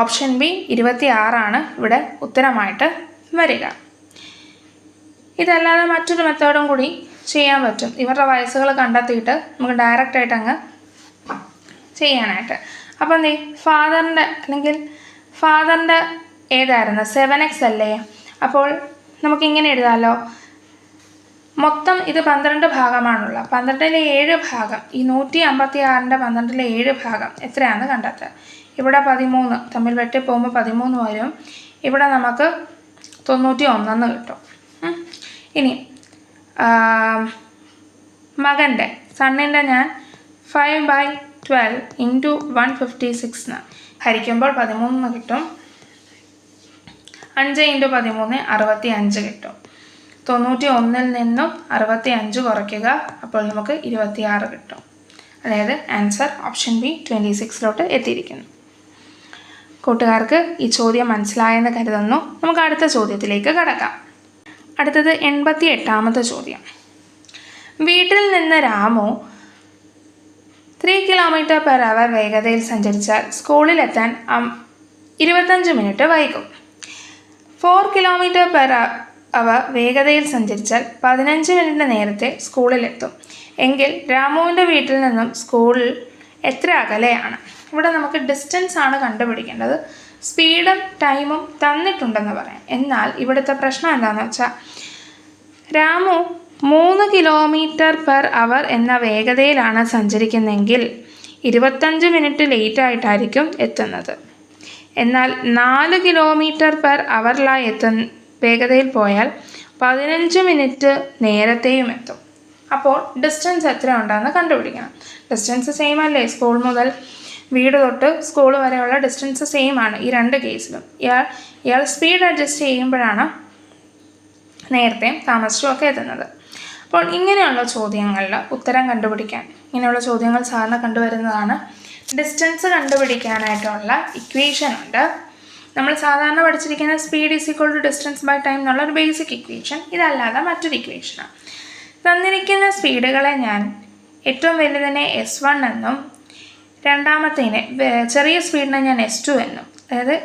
ഓപ്ഷൻ ബി 26 ആണ് ഇവിടെ ഉത്തരമായിട്ട് വരിക. ഇതല്ലാതെ മറ്റൊരു മെത്തേഡും കൂടി ചെയ്യാൻ പറ്റും. ഇവരുടെ വയസ്സുകൾ കണ്ടെത്തിയിട്ട് നമുക്ക് ഡയറക്റ്റായിട്ട് അങ്ങ് ചെയ്യാനായിട്ട്. അപ്പം എന്തേ, ഫാദറിൻ്റെ ഏതായിരുന്നു? 7x അല്ലേ? അപ്പോൾ നമുക്കിങ്ങനെ എഴുതാമല്ലോ. മൊത്തം ഇത് 12 ഭാഗമാണുള്ള. 12-ലെ 7 ഭാഗം, ഈ 156-ൻ്റെ 12-ലെ 7 ഭാഗം എത്രയാണെന്ന് കണ്ടെത്തുക. ഇവിടെ 13 തമ്മിൽ വെട്ടി പോകുമ്പോൾ 13 വരും. ഇവിടെ നമുക്ക് 91 എന്ന് കിട്ടും. ഇനി മകൻ്റെ സണ്ണിൻ്റെ ഞാൻ 5/12 × 156 ഹരിക്കുമ്പോൾ 13 കിട്ടും. 5 × 13 65 കിട്ടും. 91-ൽ നിന്നും 65 കുറയ്ക്കുക, അപ്പോൾ നമുക്ക് 26 കിട്ടും. അതായത് ആൻസർ ഓപ്ഷൻ ബി 26 എത്തിയിരിക്കുന്നു. കൂട്ടുകാർക്ക് ഈ ചോദ്യം മനസ്സിലായെന്ന് കരുതുന്നു. നമുക്ക് അടുത്ത ചോദ്യത്തിലേക്ക് കടക്കാം. അടുത്തത് 88ാമത്തെ ചോദ്യം. വീട്ടിൽ നിന്ന് രാമു 3 km/h വേഗതയിൽ സഞ്ചരിച്ചാൽ സ്കൂളിലെത്താൻ 25 മിനിറ്റ് വൈകും. 4 km/h വേഗതയിൽ സഞ്ചരിച്ചാൽ 15 മിനിറ്റ് നേരത്തെ സ്കൂളിലെത്തും എങ്കിൽ രാമുവിൻ്റെ വീട്ടിൽ നിന്നും സ്കൂളിൽ എത്ര അകലെയാണ്? ഇവിടെ നമുക്ക് ഡിസ്റ്റൻസ് ആണ് കണ്ടുപിടിക്കേണ്ടത്. സ്പീഡും ടൈമും തന്നിട്ടുണ്ടെന്ന് പറയാം. എന്നാൽ ഇവിടുത്തെ പ്രശ്നം എന്താണെന്ന് വെച്ചാൽ രാമു 3 km/h എന്ന വേഗതയിലാണ് സഞ്ചരിക്കുന്നതെങ്കിൽ 25 മിനിറ്റ് ലേറ്റായിട്ടായിരിക്കും എത്തുന്നത്. എന്നാൽ 4 km/h വേഗതയിൽ പോയാൽ 15 മിനിറ്റ് നേരത്തെയും എത്തും. അപ്പോൾ ഡിസ്റ്റൻസ് എത്ര ഉണ്ടെന്ന് കണ്ടുപിടിക്കണം. ഡിസ്റ്റൻസ് സെയിം അല്ലേ? സ്കൂൾ മുതൽ വീട് തൊട്ട് സ്കൂൾ വരെയുള്ള ഡിസ്റ്റൻസ് സെയിം ആണ് ഈ രണ്ട് കേസിലും. ഇയാൾ സ്പീഡ് അഡ്ജസ്റ്റ് ചെയ്യുമ്പോഴാണ് നേരത്തെയും താമസിച്ചും ഒക്കെ എത്തുന്നത്. അപ്പോൾ ഇങ്ങനെയുള്ള ചോദ്യങ്ങളിൽ ഉത്തരം കണ്ടുപിടിക്കാൻ, ഇങ്ങനെയുള്ള ചോദ്യങ്ങൾ സാധാരണ കണ്ടുവരുന്നതാണ്. ഡിസ്റ്റൻസ് കണ്ടുപിടിക്കാനായിട്ടുള്ള ഇക്വേഷൻ ഉണ്ട്. നമ്മൾ സാധാരണ പഠിച്ചിരിക്കുന്ന സ്പീഡ് = ഡിസ്റ്റൻസ് ബൈ ടൈം എന്നുള്ളൊരു ബേസിക് ഇക്വേഷൻ. ഇതല്ലാതെ മറ്റൊരു ഇക്വേഷനാണ്. തന്നിരിക്കുന്ന സ്പീഡുകളെ ഞാൻ ഏറ്റവും വലുതിനെ S1 എന്നും രണ്ടാമത്തേനെ ചെറിയ സ്പീഡിനെ ഞാൻ S2 എന്നും അതായത്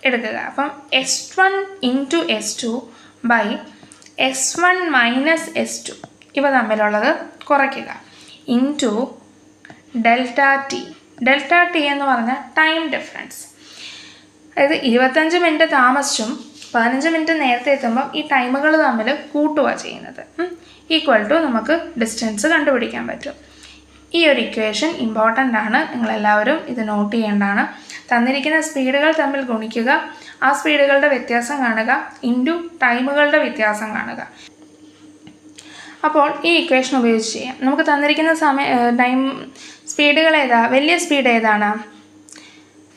എടുക്കുക. അപ്പം S1 × S2 S1 - S2 ഇവ തമ്മിലുള്ളത് കുറയ്ക്കുക ഇൻറ്റു ΔT. ΔT എന്ന് പറഞ്ഞാൽ ടൈം ഡിഫറൻസ്. അതായത് 25 മിനിറ്റ് താമസിച്ചും 15 മിനിറ്റ് നേരത്തെ എത്തുമ്പോൾ ഈ ടൈമുകൾ തമ്മിൽ കൂട്ടുക ചെയ്യുന്നത്. = നമുക്ക് ഡിസ്റ്റൻസ് കണ്ടുപിടിക്കാൻ പറ്റും. ഈ ഒരു ഇക്വേഷൻ ഇമ്പോർട്ടൻ്റ് ആണ്, നിങ്ങളെല്ലാവരും ഇത് നോട്ട് ചെയ്യേണ്ടതാണ്. തന്നിരിക്കുന്ന സ്പീഡുകൾ തമ്മിൽ ഗുണിക്കുക, ആ സ്പീഡുകളുടെ വ്യത്യാസം കാണുക, ഇൻറ്റു ടൈമുകളുടെ വ്യത്യാസം കാണുക. അപ്പോൾ ഈ ഇക്വേഷൻ ഉപയോഗിച്ച് ചെയ്യാം. നമുക്ക് തന്നിരിക്കുന്ന ടൈം സ്പീഡുകൾ വലിയ സ്പീഡ് ഏതാണ്?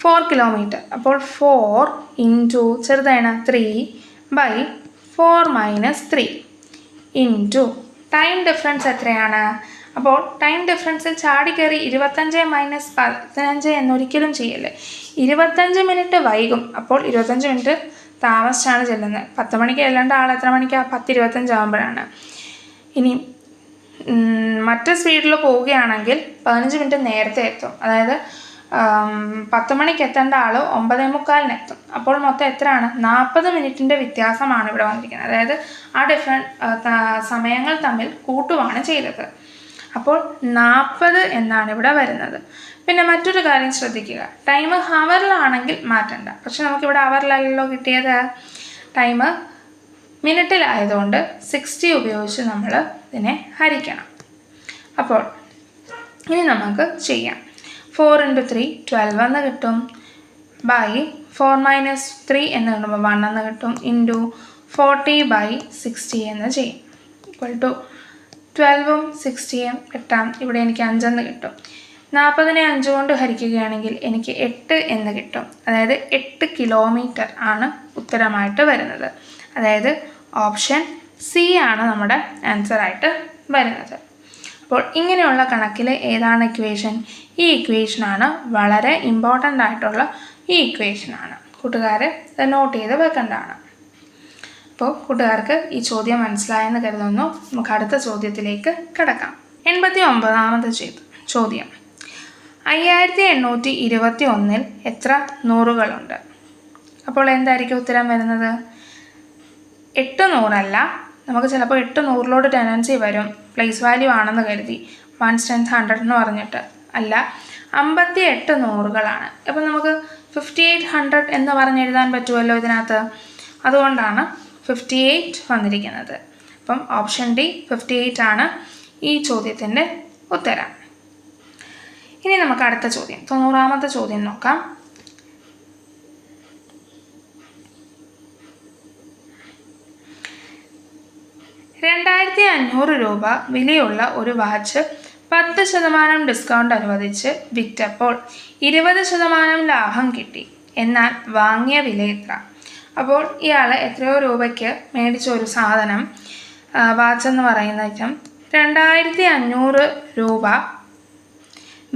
4 കിലോമീറ്റർ. അപ്പോൾ 4 ഇൻറ്റു ചെറുതാണ് 3/4 - 3 ഇൻറ്റു ടൈം ഡിഫറൻസ് എത്രയാണ്? അപ്പോൾ ടൈം ഡിഫറൻസിൽ ചാടി കയറി 25 - 15 എന്നൊരിക്കലും ചെയ്യല്ലേ. 25 മിനിറ്റ് വൈകും, അപ്പോൾ 25 മിനിറ്റ് താമസിച്ചാണ് ചെല്ലുന്നത്. 10 മണിക്ക് ചെല്ലേണ്ട ആൾ എത്ര മണിക്കാണ്? 10:25 ആകുമ്പോഴാണ്. ഇനി മറ്റു സ്പീഡിൽ പോവുകയാണെങ്കിൽ 15 മിനിറ്റ് നേരത്തെ എത്തും. അതായത് 10 മണിക്ക് എത്തേണ്ട ആൾ 9:45 എത്തും. അപ്പോൾ മൊത്തം എത്രയാണ്? 40 മിനിറ്റിൻ്റെ വ്യത്യാസമാണ് ഇവിടെ വന്നിരിക്കുന്നത്. അതായത് ആ സമയങ്ങൾ തമ്മിൽ കൂട്ടുവാണ് ചെയ്തത്. അപ്പോൾ 40 എന്നാണ് ഇവിടെ വരുന്നത്. പിന്നെ മറ്റൊരു കാര്യം ശ്രദ്ധിക്കുക, ടൈം ഹവറിലാണെങ്കിൽ മാറ്റണ്ട. പക്ഷെ നമുക്കിവിടെ ഹവറിലല്ലോ കിട്ടിയത്, ടൈം മിനിറ്റിലായതുകൊണ്ട് 60 ഉപയോഗിച്ച് നമ്മൾ ഇതിനെ ഹരിക്കണം. അപ്പോൾ ഇനി നമുക്ക് ചെയ്യാം. 4 × 3 12 എന്ന് കിട്ടും, ബൈ 4 - 3 എന്ന് കിട്ടുമ്പോൾ 1 എന്ന് കിട്ടും, ഇൻറ്റു 40/60 എന്ന് ചെയ്യും. ഈക്വൽ ടു 12ഉം 60യും കിട്ടാം. ഇവിടെ എനിക്ക് 5 എന്ന് കിട്ടും. 40നെ 5 കൊണ്ട് ഹരിക്കുകയാണെങ്കിൽ എനിക്ക് 8 എന്ന് കിട്ടും. അതായത് 8 കിലോമീറ്റർ ആണ് ഉത്തരമായിട്ട് വരുന്നത്. അതായത് ഓപ്ഷൻ സി ആണ് നമ്മുടെ ആൻസറായിട്ട് വരുന്നത്. അപ്പോൾ ഇങ്ങനെയുള്ള കണക്കിൽ ഏതാണ് ഇക്വേഷൻ? ഈ ഇക്വേഷനാണ് വളരെ ഇമ്പോർട്ടൻ്റ് ആയിട്ടുള്ള ഈ ഇക്വേഷനാണ്. കൂട്ടുകാർ ഇത് നോട്ട് ചെയ്ത് വെക്കേണ്ടതാണ്. അപ്പോൾ കൂട്ടുകാർക്ക് ഈ ചോദ്യം മനസ്സിലായെന്ന് കരുതുന്നു. നമുക്ക് അടുത്ത ചോദ്യത്തിലേക്ക് കിടക്കാം. 89ാമത്തെ ചോദ്യം, 5821 എത്ര നൂറുകളുണ്ട്? അപ്പോൾ എന്തായിരിക്കും ഉത്തരം വരുന്നത്? 8 നൂറല്ല. നമുക്ക് ചിലപ്പോൾ 8 നൂറിലോട്ട് ടെൻഡൻസി വരും, പ്ലേസ് വാല്യൂ ആണെന്ന് കരുതി 1 10 100 എന്ന് പറഞ്ഞിട്ട്. അല്ല, 58 നൂറുകളാണ്. അപ്പം നമുക്ക് 5800 എന്ന് പറഞ്ഞെഴുതാൻ പറ്റുമല്ലോ ഇതിനകത്ത്. അതുകൊണ്ടാണ് 58 വന്നിരിക്കുന്നത്. അപ്പം ഓപ്ഷൻ ഡി 58 ആണ് ഈ ചോദ്യത്തിൻ്റെ ഉത്തരം. ഇനി നമുക്ക് അടുത്ത ചോദ്യം, 90ാമത്തെ ചോദ്യം നോക്കാം. രൂപ വിലയുള്ള ഒരു വാച്ച് 10% ഡിസ്കൗണ്ട് അനുവദിച്ച് വിറ്റപ്പോൾ 20% ലാഭം കിട്ടി. എന്നാൽ വാങ്ങിയ വില എത്ര? അപ്പോൾ ഇയാൾ എത്രയോ രൂപയ്ക്ക് മേടിച്ച ഒരു സാധനം, വാച്ചെന്ന് പറയുന്ന ഐറ്റം, 2500 രൂപ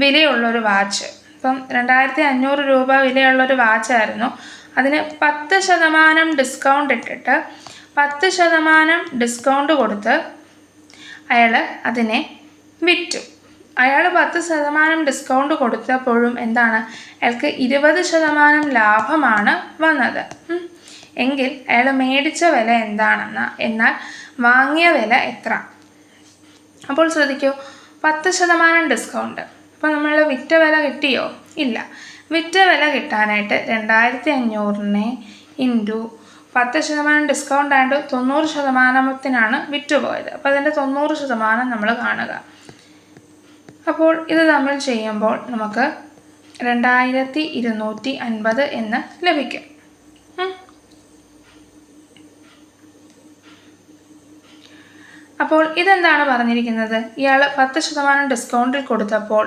വിലയുള്ളൊരു വാച്ച്. ഇപ്പം 2500 രൂപ വിലയുള്ളൊരു വാച്ചായിരുന്നു. അതിന് 10% ഡിസ്കൗണ്ട് ഇട്ടിട്ട് 10% ഡിസ്കൗണ്ട് കൊടുത്ത് അയാൾ അതിനെ വിറ്റു. അയാൾ 10% ഡിസ്കൗണ്ട് കൊടുത്തപ്പോഴും എന്താണ്, അയാൾക്ക് 20% ലാഭമാണ് വന്നത്. എങ്കിൽ അയാൾ മേടിച്ച വില എന്താണെന്ന്, എന്നാൽ വാങ്ങിയ വില എത്ര? അപ്പോൾ ശ്രദ്ധിക്കൂ, 10% ഡിസ്കൗണ്ട്. അപ്പോൾ നമ്മൾ വിറ്റ വില കിട്ടിയോ? ഇല്ല. വിറ്റ വില കിട്ടാനായിട്ട് 2500നെ ഇൻറ്റു 10% ഡിസ്കൗണ്ട് ആയിട്ട് 90%-ത്തിനാണ് വിറ്റുപോയത്. അപ്പോൾ അതിൻ്റെ 90% നമ്മൾ കാണുക. അപ്പോൾ ഇത് തമ്മിൽ ചെയ്യുമ്പോൾ നമുക്ക് 2250 എന്ന് ലഭിക്കും. അപ്പോൾ ഇതെന്താണ് പറഞ്ഞിരിക്കുന്നത്? ഇയാൾ 10% ഡിസ്കൗണ്ടിൽ കൊടുത്തപ്പോൾ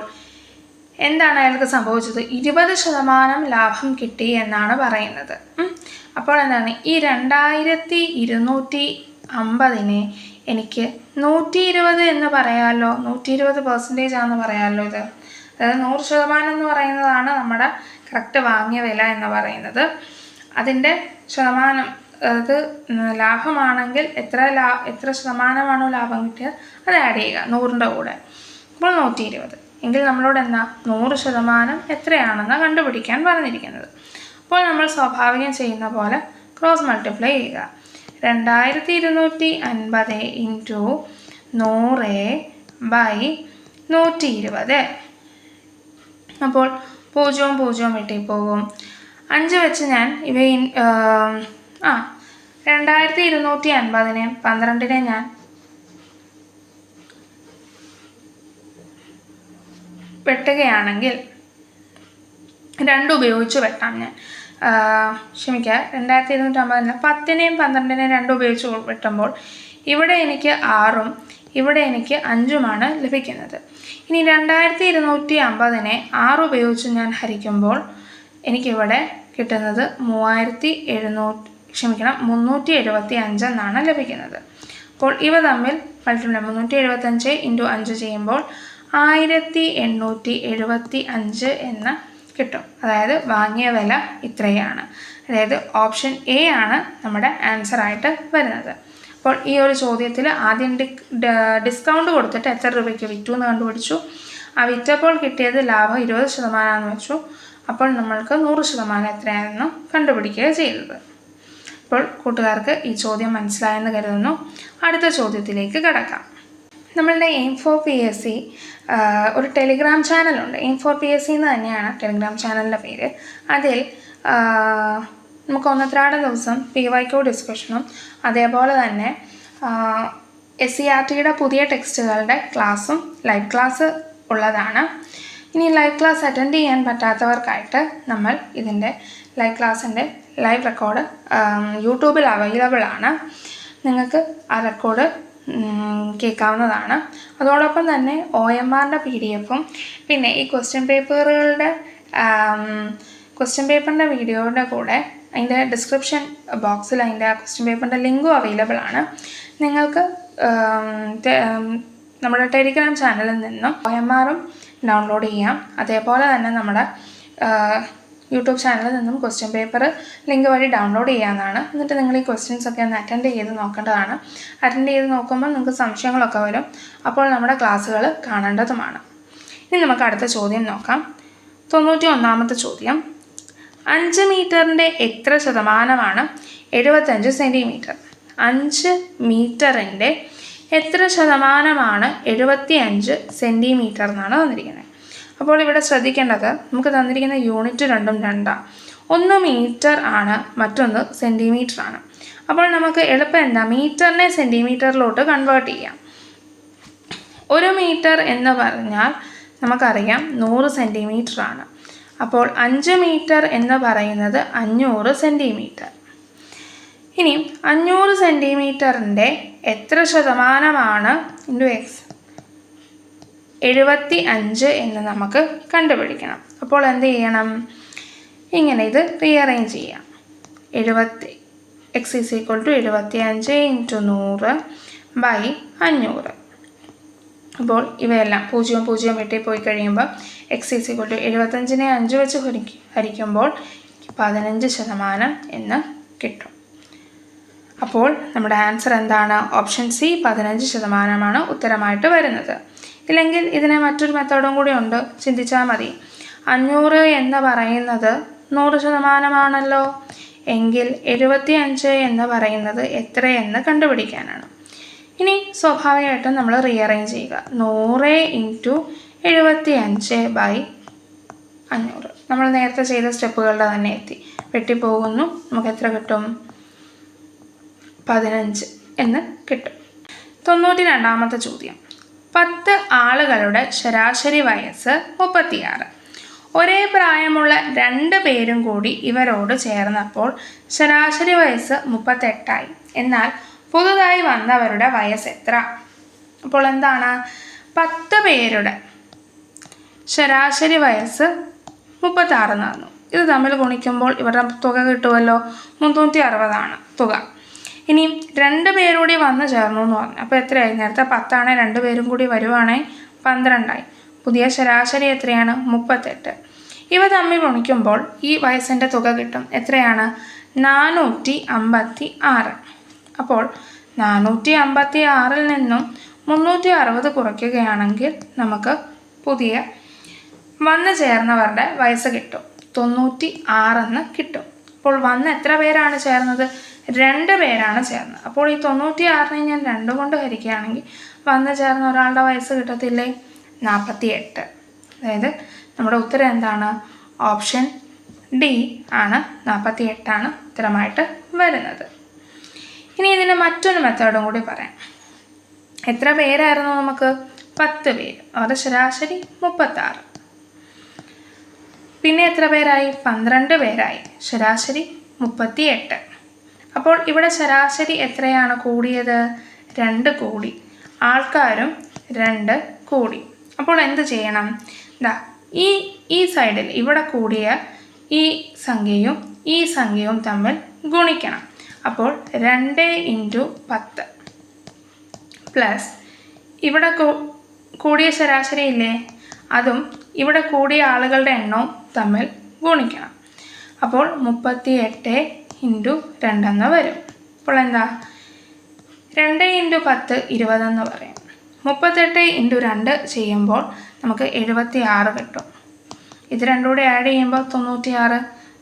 എന്താണ് അയാൾക്ക് സംഭവിച്ചത്? 20% ലാഭം കിട്ടി എന്നാണ് പറയുന്നത്. അപ്പോൾ എന്താണ്, ഈ 2250നെ എനിക്ക് 120 എന്ന് പറയാമല്ലോ. 120% ആണെന്ന് പറയാമല്ലോ. ഇത് അതായത് 100% എന്ന് പറയുന്നതാണ് നമ്മുടെ കറക്റ്റ് വാങ്ങിയ വില എന്ന് പറയുന്നത്. അതിൻ്റെ ശതമാനം, അത് ലാഭമാണെങ്കിൽ എത്ര ശതമാനമാണോ ലാഭം കിട്ടിയത് അത് ആഡ് ചെയ്യുക 100ൻ്റെ കൂടെ. അപ്പോൾ 120 എങ്കിൽ നമ്മളോട് എന്താ 100% എത്രയാണെന്ന് കണ്ടുപിടിക്കാൻ പറഞ്ഞിരിക്കുന്നത്. അപ്പോൾ നമ്മൾ സ്വാഭാവികം ചെയ്യുന്ന പോലെ ക്രോസ് മൾട്ടിപ്ലൈ ചെയ്യുക. 2250 ഇൻറ്റു 100/120. അപ്പോൾ 0 0 വെട്ടിപ്പോകും. 5 വെച്ച് ഞാൻ 2250നെ 12നെ ഞാൻ വെട്ടുകയാണെങ്കിൽ 2 ഉപയോഗിച്ച് വെട്ടാം ഞാൻ. ക്ഷമിക്കുക, 2250 10നെയും 12നെയും 2 ഉപയോഗിച്ച് വെട്ടുമ്പോൾ ഇവിടെ എനിക്ക് 6ഉം ഇവിടെ എനിക്ക് 5ഉമാണ് ലഭിക്കുന്നത്. ഇനി 2250നെ 6 ഉപയോഗിച്ച് ഞാൻ ഹരിക്കുമ്പോൾ എനിക്കിവിടെ കിട്ടുന്നത് 375 എന്നാണ് ലഭിക്കുന്നത്. അപ്പോൾ ഇവ തമ്മിൽ മൾട്ടിപ്ലൈ 375 × 5 ചെയ്യുമ്പോൾ 1875 എന്ന് കിട്ടും. അതായത് വാങ്ങിയ വില ഇത്രയാണ്. അതായത് ഓപ്ഷൻ എ ആണ് നമ്മുടെ ആൻസർ ആയിട്ട് വരുന്നത്. അപ്പോൾ ഈ ഒരു ചോദ്യത്തിൽ ആദ്യം ഡിസ്കൗണ്ട് കൊടുത്തിട്ട് എത്ര രൂപയ്ക്ക് വിറ്റു എന്ന് കണ്ടുപിടിച്ചു. ആ വിറ്റപ്പോൾ കിട്ടിയത് ലാഭം 20% വെച്ചു. അപ്പോൾ നമ്മൾക്ക് 100% എത്രയാണെന്ന് കണ്ടുപിടിക്കുക ചെയ്തത്. അപ്പോൾ കൂട്ടുകാർക്ക് ഈ ചോദ്യം മനസ്സിലായെന്ന് കരുതുന്നു. അടുത്ത ചോദ്യത്തിലേക്ക് കടക്കാം. നമ്മളുടെ aim4psc ഒരു ടെലിഗ്രാം ചാനലുണ്ട്. aim4psc എന്ന് തന്നെയാണ് ടെലിഗ്രാം ചാനലിൻ്റെ പേര്. അതിൽ നമുക്ക് ഒന്നത്രാടം ദിവസം PYQ ഡിസ്കഷനും അതേപോലെ തന്നെ SCERTയുടെ പുതിയ ടെക്സ്റ്റുകളുടെ ക്ലാസ്സും ലൈവ് ക്ലാസ് ഉള്ളതാണ്. ഇനി ലൈവ് ക്ലാസ് അറ്റൻഡ് ചെയ്യാൻ പറ്റാത്തവർക്കായിട്ട് നമ്മൾ ഇതിൻ്റെ ലൈവ് ക്ലാസ്സിൻ്റെ ലൈവ് റെക്കോർഡ് യൂട്യൂബിൽ അവൈലബിൾ ആണ്. നിങ്ങൾക്ക് ആ റെക്കോർഡ് കേൾക്കാവുന്നതാണ്. അതോടൊപ്പം തന്നെ OMRൻ്റെ PDF-ഉം പിന്നെ ഈ ക്വസ്റ്റ്യൻ പേപ്പറിൻ്റെ വീഡിയോയുടെ കൂടെ അതിൻ്റെ ഡിസ്ക്രിപ്ഷൻ ബോക്സിൽ അതിൻ്റെ ക്വസ്റ്റ്യൻ പേപ്പറിൻ്റെ ലിങ്കും അവൈലബിൾ ആണ്. നിങ്ങൾക്ക് നമ്മുടെ ടെലിഗ്രാം ചാനലിൽ നിന്നും OMRും ഡൗൺലോഡ് ചെയ്യാം. അതേപോലെ തന്നെ നമ്മുടെ യൂട്യൂബ് ചാനലിൽ നിന്നും ക്വസ്റ്റ്യൻ പേപ്പർ ലിങ്ക് വഴി ഡൗൺലോഡ് ചെയ്യാവുന്നതാണ്. എന്നിട്ട് നിങ്ങൾ ഈ ക്വസ്റ്റ്യൻസൊക്കെ ഒന്ന് അറ്റൻഡ് ചെയ്ത് നോക്കേണ്ടതാണ്. അറ്റൻഡ് ചെയ്ത് നോക്കുമ്പോൾ നിങ്ങൾക്ക് സംശയങ്ങളൊക്കെ വരും. അപ്പോൾ നമ്മുടെ ക്ലാസ്സുകൾ കാണേണ്ടതുമാണ്. ഇനി നമുക്ക് അടുത്ത ചോദ്യം നോക്കാം. 91ാമത്തെ ചോദ്യം. 5 മീറ്ററിൻ്റെ എത്ര ശതമാനമാണ് 75 സെൻറ്റിമീറ്റർ? 5 മീറ്ററിൻ്റെ എത്ര ശതമാനമാണ് 75 സെൻറ്റിമീറ്റർ എന്നാണ് തന്നിരിക്കുന്നത്. അപ്പോൾ ഇവിടെ ശ്രദ്ധിക്കേണ്ടത്, നമുക്ക് തന്നിരിക്കുന്ന യൂണിറ്റ് രണ്ടും രണ്ടാണ്. ഒന്ന് മീറ്റർ ആണ്, മറ്റൊന്ന് സെൻറ്റിമീറ്റർ ആണ്. അപ്പോൾ നമുക്ക് എളുപ്പം എന്താ, മീറ്ററിനെ സെൻറ്റിമീറ്ററിലോട്ട് കൺവേർട്ട് ചെയ്യാം. 1 മീറ്റർ എന്ന് പറഞ്ഞാൽ നമുക്കറിയാം 100 സെൻറ്റിമീറ്റർ ആണ്. അപ്പോൾ 5 മീറ്റർ എന്ന് പറയുന്നത് 500 സെൻറ്റിമീറ്റർ. ഇനി 500 സെൻറ്റിമീറ്ററിൻ്റെ എത്ര ശതമാനമാണ് × x 75 എന്ന് നമുക്ക് കണ്ടുപിടിക്കണം. അപ്പോൾ എന്ത് ചെയ്യണം, ഇങ്ങനെ ഇത് റീഅറേഞ്ച് ചെയ്യാം. x = 75 × 100/500. അപ്പോൾ ഇവയെല്ലാം 0 0 വെട്ടി പോയി കഴിയുമ്പോൾ x = 75നെ 5 വെച്ച് ഹരിക്കുമ്പോൾ 15% എന്ന് കിട്ടും. അപ്പോൾ നമ്മുടെ ആൻസർ എന്താണ്? ഓപ്ഷൻ സി 15% ഉത്തരമായിട്ട് വരുന്നത്. ഇല്ലെങ്കിൽ ഇതിനെ മറ്റൊരു മെത്തേഡും കൂടി ഉണ്ട്, ചിന്തിച്ചാൽ മതി. 500 എന്ന് പറയുന്നത് 100% എങ്കിൽ 75 എന്ന് പറയുന്നത് എത്രയെന്ന് കണ്ടുപിടിക്കാനാണ്. ഇനി സ്വാഭാവികമായിട്ടും നമ്മൾ റീഅറേഞ്ച് ചെയ്യുക. 100 × 75/500. നമ്മൾ നേരത്തെ ചെയ്ത സ്റ്റെപ്പുകളുടെ തന്നെ എത്തി വെട്ടിപ്പോകുന്നു. നമുക്ക് എത്ര കിട്ടും? 15 എന്ന് കിട്ടും. 92ാമത്തെ ചോദ്യം. 10 ആളുകളുടെ ശരാശരി വയസ്സ് 36. ഒരേ പ്രായമുള്ള 2 പേരും കൂടി ഇവരോട് ചേർന്നപ്പോൾ ശരാശരി വയസ്സ് 38ആയി. എന്നാൽ പുതുതായി വന്നവരുടെ വയസ്സ് എത്ര? അപ്പോൾ എന്താണ്, 10 പേരുടെ ശരാശരി വയസ്സ് 36 എന്നായിരുന്നു. ഇത് തമ്മിൽ ഗുണിക്കുമ്പോൾ ഇവരുടെ തുക കിട്ടുമല്ലോ, 360 തുക. ഇനി 2 പേരൂടി വന്ന് ചേർന്നു എന്ന് പറഞ്ഞു. അപ്പോൾ എത്രയായി? നേരത്തെ 10 2 പേരും കൂടി വരുവാണെങ്കിൽ 12ആയി. പുതിയ ശരാശരി എത്രയാണ്? 38. ഇവ തമ്മിൽ ഗുണിക്കുമ്പോൾ ഈ വയസ്സിൻ്റെ തുക കിട്ടും. എത്രയാണ്? 456. അപ്പോൾ 456ൽ നിന്നും 360 കുറയ്ക്കുകയാണെങ്കിൽ നമുക്ക് പുതിയ വന്ന് ചേർന്നവരുടെ വയസ്സ് കിട്ടും, 96 എന്ന് കിട്ടും. അപ്പോൾ വന്ന് എത്ര പേരാണ് ചേർന്നത്? 2 പേരാണ് ചേർന്നത്. അപ്പോൾ ഈ 96നെ ഞാൻ 2 കൊണ്ട് ഹരിക്കുകയാണെങ്കിൽ വന്ന് ചേർന്ന ഒരാളുടെ വയസ്സ് കിട്ടത്തില്ലേ? 48. അതായത് നമ്മുടെ ഉത്തരം എന്താണ്? ഓപ്ഷൻ ഡി ആണ്, 48 ഉത്തരമായിട്ട് വരുന്നത്. ഇനി ഇതിന് മറ്റൊരു മെത്തേഡും കൂടി പറയാം. എത്ര പേരായിരുന്നു നമുക്ക്? 10 പേര്. അവരുടെ ശരാശരി 36. പിന്നെ എത്ര പേരായി? 12 പേരായി. ശരാശരി 38. അപ്പോൾ ഇവിടെ ശരാശരി എത്രയാണ് കൂടിയത്? 2 കൂടി. ആൾക്കാരും 2 കൂടി. അപ്പോൾ എന്ത് ചെയ്യണം? ഈ സൈഡിൽ ഇവിടെ കൂടിയ ഈ സംഖ്യയും തമ്മിൽ ഗുണിക്കണം. അപ്പോൾ 2 × 10 പ്ലസ് ഇവിടെ കൂടിയ ശരാശരി ഇല്ലേ, അതും ഇവിടെ കൂടിയ ആളുകളുടെ എണ്ണവും തമ്മിൽ ഗുണിക്കണം. അപ്പോൾ 38 × 2 എന്ന് വരും. അപ്പോൾ എന്താ? 2 × 10 20 എന്ന് പറയും. 38 × 2 ചെയ്യുമ്പോൾ നമുക്ക് 76 കിട്ടും. ഇത് രണ്ടും കൂടെ ആഡ് ചെയ്യുമ്പോൾ 96.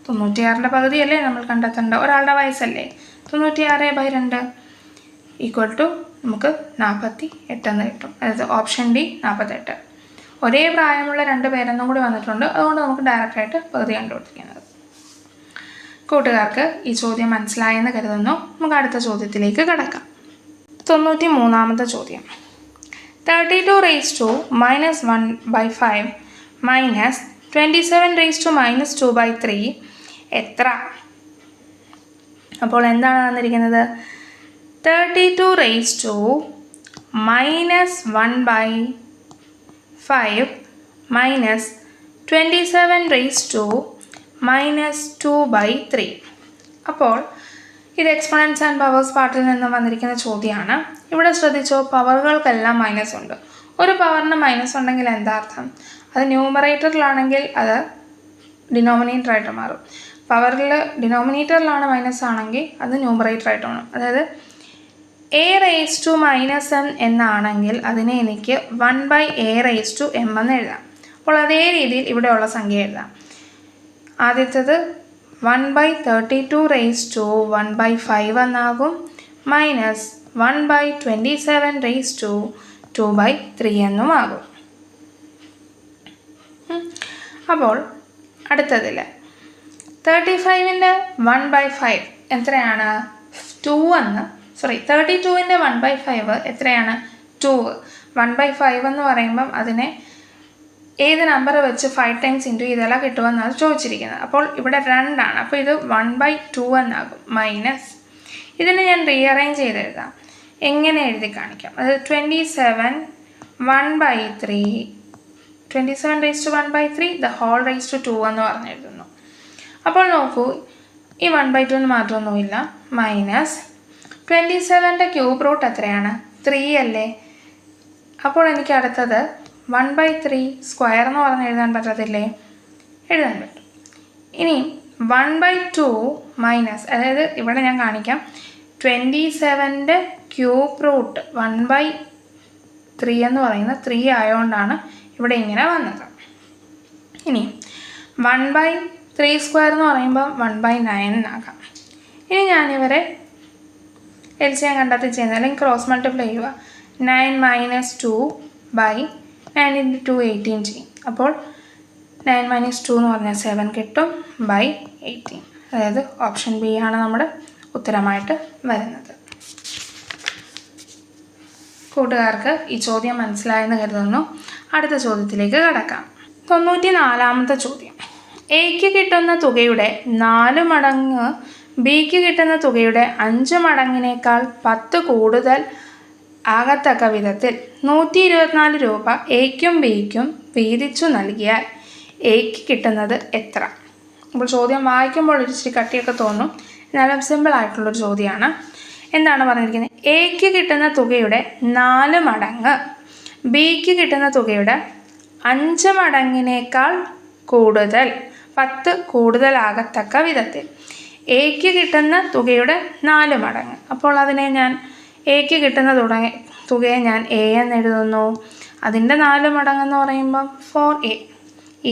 96ൻ്റെ പകുതിയല്ലേ നമ്മൾ കണ്ടെത്തേണ്ട, ഒരാളുടെ വയസ്സല്ലേ. 96/2 = നമുക്ക് 48 എന്ന് കിട്ടും. അതായത് ഓപ്ഷൻ ഡി 48. ഒരേ പ്രായമുള്ള 2 പേരെന്നും കൂടി വന്നിട്ടുണ്ട്. അതുകൊണ്ട് നമുക്ക് ഡയറക്റ്റായിട്ട് പകുതി കണ്ടുപിടിക്കുന്നത്. കൂട്ടുകാർക്ക് ഈ ചോദ്യം മനസ്സിലായെന്ന് കരുതുന്നു. നമുക്ക് അടുത്ത ചോദ്യത്തിലേക്ക് കടക്കാം. 93ാമത്തെ ചോദ്യം. 32 raised to -1/5 minus 27 raised to -2/3 എത്ര? അപ്പോൾ എന്താണ് തന്നിരിക്കുന്നത്? 32 raised to -1/5 minus 27 raised to -2/3. അപ്പോൾ ഇത് എക്സ്പോണൻസ് ആൻഡ് പവേഴ്സ് പാർട്ടിൽ നിന്ന് വന്നിരിക്കുന്ന ചോദ്യമാണ്. ഇവിടെ ശ്രദ്ധിച്ചോ, പവറുകൾക്കെല്ലാം മൈനസ് ഉണ്ട്. ഒരു പവറിന് മൈനസ് ഉണ്ടെങ്കിൽ എന്താ അർത്ഥം? അത് ന്യൂമറേറ്ററിലാണെങ്കിൽ അത് ഡിനോമിനേറ്ററായിട്ട് മാറും. പവറിൽ ഡിനോമിനേറ്ററിലാണ് മൈനസ് ആണെങ്കിൽ അത് ന്യൂമറേറ്ററായിട്ട് മാറും. അതായത് a⁻m എന്നാണെങ്കിൽ അതിനെ എനിക്ക് 1/a⁻m എന്ന് എഴുതാം. അപ്പോൾ അതേ രീതിയിൽ ഇവിടെയുള്ള സംഖ്യ എഴുതാം. ആദ്യത്തേത് 1/32 raised to 1/5 എന്നാകും, മൈനസ് 1/27 raised to 2/3 എന്നും ആകും. അപ്പോൾ അടുത്തതിൽ 35ൻ്റെ 1/5 എത്രയാണ്? 2 എന്ന്. 32ൻ്റെ 1/5 എത്രയാണ്? 2. 1/5 എന്ന് പറയുമ്പം അതിനെ ഏത് നമ്പർ വെച്ച് 5 times ഇൻറ്റു ഇതെല്ലാം കിട്ടുമെന്നാണ് ചോദിച്ചിരിക്കുന്നത്. അപ്പോൾ ഇവിടെ 2 ആണ്. അപ്പോൾ ഇത് 1/2 എന്നാകും. മൈനസ് ഇതിനെ ഞാൻ റീഅറേഞ്ച് ചെയ്ത് എഴുതാം. എങ്ങനെ എഴുതി കാണിക്കാം? അത് 27 raised to 1/3 the whole raised to 2 എന്ന് പറഞ്ഞെഴുതുന്നു. അപ്പോൾ നോക്കൂ, ഈ 1/2 മാറ്റമൊന്നുമില്ല. മൈനസ് 27ൻ്റെ ക്യൂബ് റൂട്ട് എത്രയാണ്? 3 അല്ലേ. അപ്പോൾ എനിക്ക് അടുത്തത് 1/3 സ്ക്വയർ എന്ന് പറഞ്ഞ് എഴുതാൻ പറ്റത്തില്ലേ? എഴുതാൻ പറ്റും. ഇനി 1/2 മൈനസ്, അതായത് ഇവിടെ ഞാൻ കാണിക്കാം, 27ൻ്റെ ക്യൂബ് റൂട്ട് 1/3 എന്ന് പറയുന്നത് 3 ആയതുകൊണ്ടാണ് ഇവിടെ ഇങ്ങനെ വന്നത്. ഇനി 1/3 സ്ക്വയർ എന്ന് പറയുമ്പോൾ 1/9 ആകാം. ഇനി ഞാനിവരെ LCM കണ്ടെത്തി ചെയ്യുന്നത്, അല്ലെങ്കിൽ ക്രോസ് മൾട്ടിപ്ലൈ ചെയ്യുക. 9 - 2/9 × 2 18 ചെയ്യും. അപ്പോൾ 9 - 2 എന്ന് പറഞ്ഞാൽ 7 കിട്ടും /18. അതായത് ഓപ്ഷൻ ബി ആണ് നമ്മുടെ ഉത്തരമായിട്ട് വരുന്നത്. കൂട്ടുകാർക്ക് ഈ ചോദ്യം മനസ്സിലായെന്ന് കരുതുന്നു. അടുത്ത ചോദ്യത്തിലേക്ക് കടക്കാം. 94ാമത്തെ ചോദ്യം. എക്ക് കിട്ടുന്ന തുകയുടെ 4 മടങ്ങ് ബിക്ക് കിട്ടുന്ന തുകയുടെ 5 മടങ്ങിനേക്കാൾ 10 കൂടുതൽ ആകത്തക്ക വിധത്തിൽ 124 രൂപ എക്കും ബിക്കും വീതിച്ചു നൽകിയാൽ എക്ക് കിട്ടുന്നത് എത്ര? അപ്പോൾ ചോദ്യം വായിക്കുമ്പോൾ ഇച്ചിരി കട്ടിയൊക്കെ തോന്നും, എന്നാലും സിമ്പിളായിട്ടുള്ളൊരു ചോദ്യമാണ്. എന്താണ് പറഞ്ഞിരിക്കുന്നത്? എക്ക് കിട്ടുന്ന തുകയുടെ 4 മടങ്ങ് ബിക്ക് കിട്ടുന്ന തുകയുടെ 5 മടങ്ങിനേക്കാൾ കൂടുതൽ 10 കൂടുതലാകത്തക്ക വിധത്തിൽ. എക്ക് കിട്ടുന്ന തുകയുടെ 4 മടങ്ങ്. അപ്പോൾ അതിനെ ഞാൻ എക്ക് കിട്ടുന്ന തുകയെ ഞാൻ എ എന്ന് എഴുതുന്നു. അതിൻ്റെ 4 മടങ്ങെന്ന് പറയുമ്പം 4a =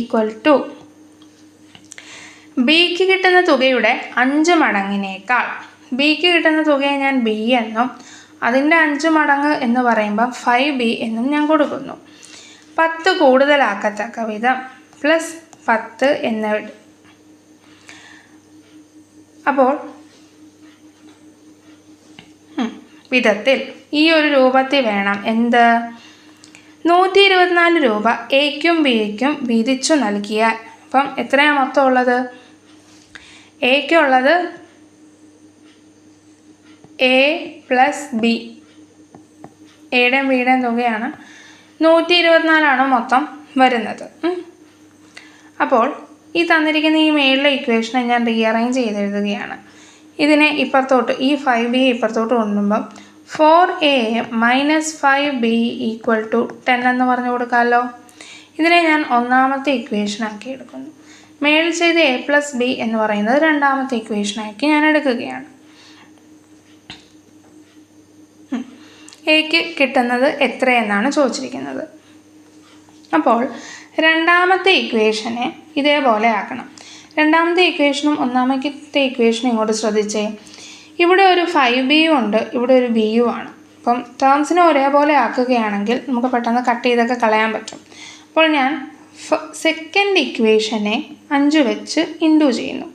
ബിക്ക് കിട്ടുന്ന തുകയുടെ 5 മടങ്ങിനേക്കാൾ, ബിക്ക് കിട്ടുന്ന തുകയെ ഞാൻ ബി എന്നും അതിൻ്റെ 5 മടങ്ങ് എന്ന് പറയുമ്പം 5b എന്നും ഞാൻ കൊടുക്കുന്നു. 10 കൂടുതലാക്കത്തക്ക വിധം +10 എന്ന് വിടും. അപ്പോൾ വിധത്തിൽ ഈ ഒരു രൂപത്തിൽ വേണം എന്ത്? 124 രൂപ എക്കും ബിക്കും വീതിച്ചു നൽകിയാൽ അപ്പം എത്രയാണ് മൊത്തം ഉള്ളത്? എക്കുള്ളത് എ പ്ലസ് ബി, എയുടെയും ബിയുടെയും തുകയാണ് 124 മൊത്തം വരുന്നത്. അപ്പോൾ ഈ തന്നിരിക്കുന്ന ഈ മേളിലെ ഇക്വേഷനെ ഞാൻ റീഅറേഞ്ച് ചെയ്ത് എഴുതുകയാണ്. ഇതിനെ ഇപ്പുറത്തോട്ട്, ഈ 5b ഇപ്പുറത്തോട്ട് കൊണ്ടുമ്പം 4a minus 5b equal to 10 എന്ന് പറഞ്ഞു കൊടുക്കാമല്ലോ. ഇതിനെ ഞാൻ ഒന്നാമത്തെ ഇക്വേഷനാക്കി എടുക്കുന്നു. മേളിൽ ചെയ്ത് a പ്ലസ് ബി എന്ന് പറയുന്നത് രണ്ടാമത്തെ ഇക്വേഷനാക്കി ഞാൻ എടുക്കുകയാണ്. എക്ക് കിട്ടുന്നത് എത്രയെന്നാണ് ചോദിച്ചിരിക്കുന്നത്. അപ്പോൾ രണ്ടാമത്തെ ഇക്വേഷനെ ഇതേപോലെ ആക്കണം. രണ്ടാമത്തെ ഇക്വേഷനും ഒന്നാമത്തെ ഇക്വേഷനും ഇങ്ങോട്ട് ശ്രദ്ധിച്ചേ. ഇവിടെ ഒരു 5b ഉണ്ട്, ഇവിടെ ഒരു ബിയും ആണ്. അപ്പം ടേംസിനെ ഒരേപോലെ ആക്കുകയാണെങ്കിൽ നമുക്ക് പെട്ടെന്ന് കട്ട് ചെയ്തൊക്കെ കളയാൻ പറ്റും. അപ്പോൾ ഞാൻ സെക്കൻഡ് ഇക്വേഷനെ 5 വെച്ച് ഇൻറ്റു ചെയ്യുന്നു.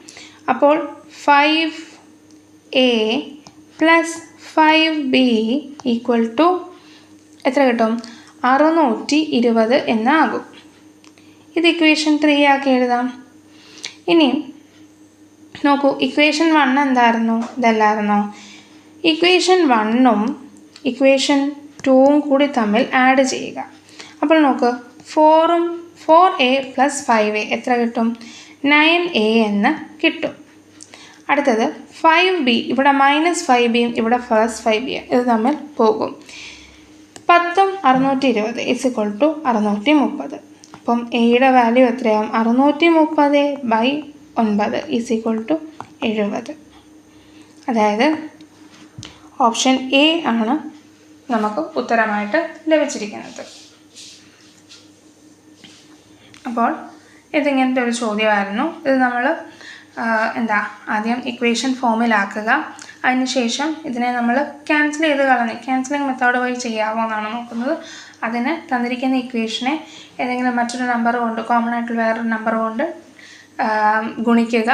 അപ്പോൾ 5a plus 5b equal to എത്ര കിട്ടും? 620 എന്നാകും. ഇത് ഇക്വേഷൻ 3 ആക്കി എഴുതാം. ഇനി നോക്കൂ, ഇക്വേഷൻ 1 എന്തായിരുന്നു? ഇതല്ലായിരുന്നോ? ഇക്വേഷൻ 1ഉം ഇക്വേഷൻ 2ഉം കൂടി തമ്മിൽ ആഡ് ചെയ്യുക. അപ്പോൾ നോക്ക്, 4a പ്ലസ് 5a എത്ര കിട്ടും? 9a എന്ന് കിട്ടും. അടുത്തത് 5b, ഇവിടെ മൈനസ് 5bയും ഇവിടെ പ്ലസ് 5bയും ഇത് തമ്മിൽ പോകും. 10ഉം 620 ഇസ് ഇക്വൽ ടു 630. അപ്പം എയുടെ വാല്യൂ എത്രയാവും? 630/9 ഈസ് ഈക്വൽ ടു 70. അതായത് ഓപ്ഷൻ എ ആണ് നമുക്ക് ഉത്തരമായിട്ട് ലഭിച്ചിരിക്കുന്നത്. അപ്പോൾ ഇതിങ്ങനത്തെ ഒരു ചോദ്യമായിരുന്നു. ഇത് നമ്മൾ ആദ്യം ഇക്വേഷൻ ഫോമിലാക്കുക. അതിനുശേഷം ഇതിനെ നമ്മൾ ക്യാൻസൽ ചെയ്ത് കളഞ്ഞ് ക്യാൻസലിങ് മെത്തേഡ് വഴി ചെയ്യാമോ എന്നാണ് നോക്കുന്നത്. അതിന് തന്നിരിക്കുന്ന ഇക്വേഷനെ ഏതെങ്കിലും മറ്റൊരു നമ്പർ കൊണ്ട്, കോമൺ ആയിട്ടുള്ള വേറൊരു നമ്പർ കൊണ്ട് ഗുണിക്കുക.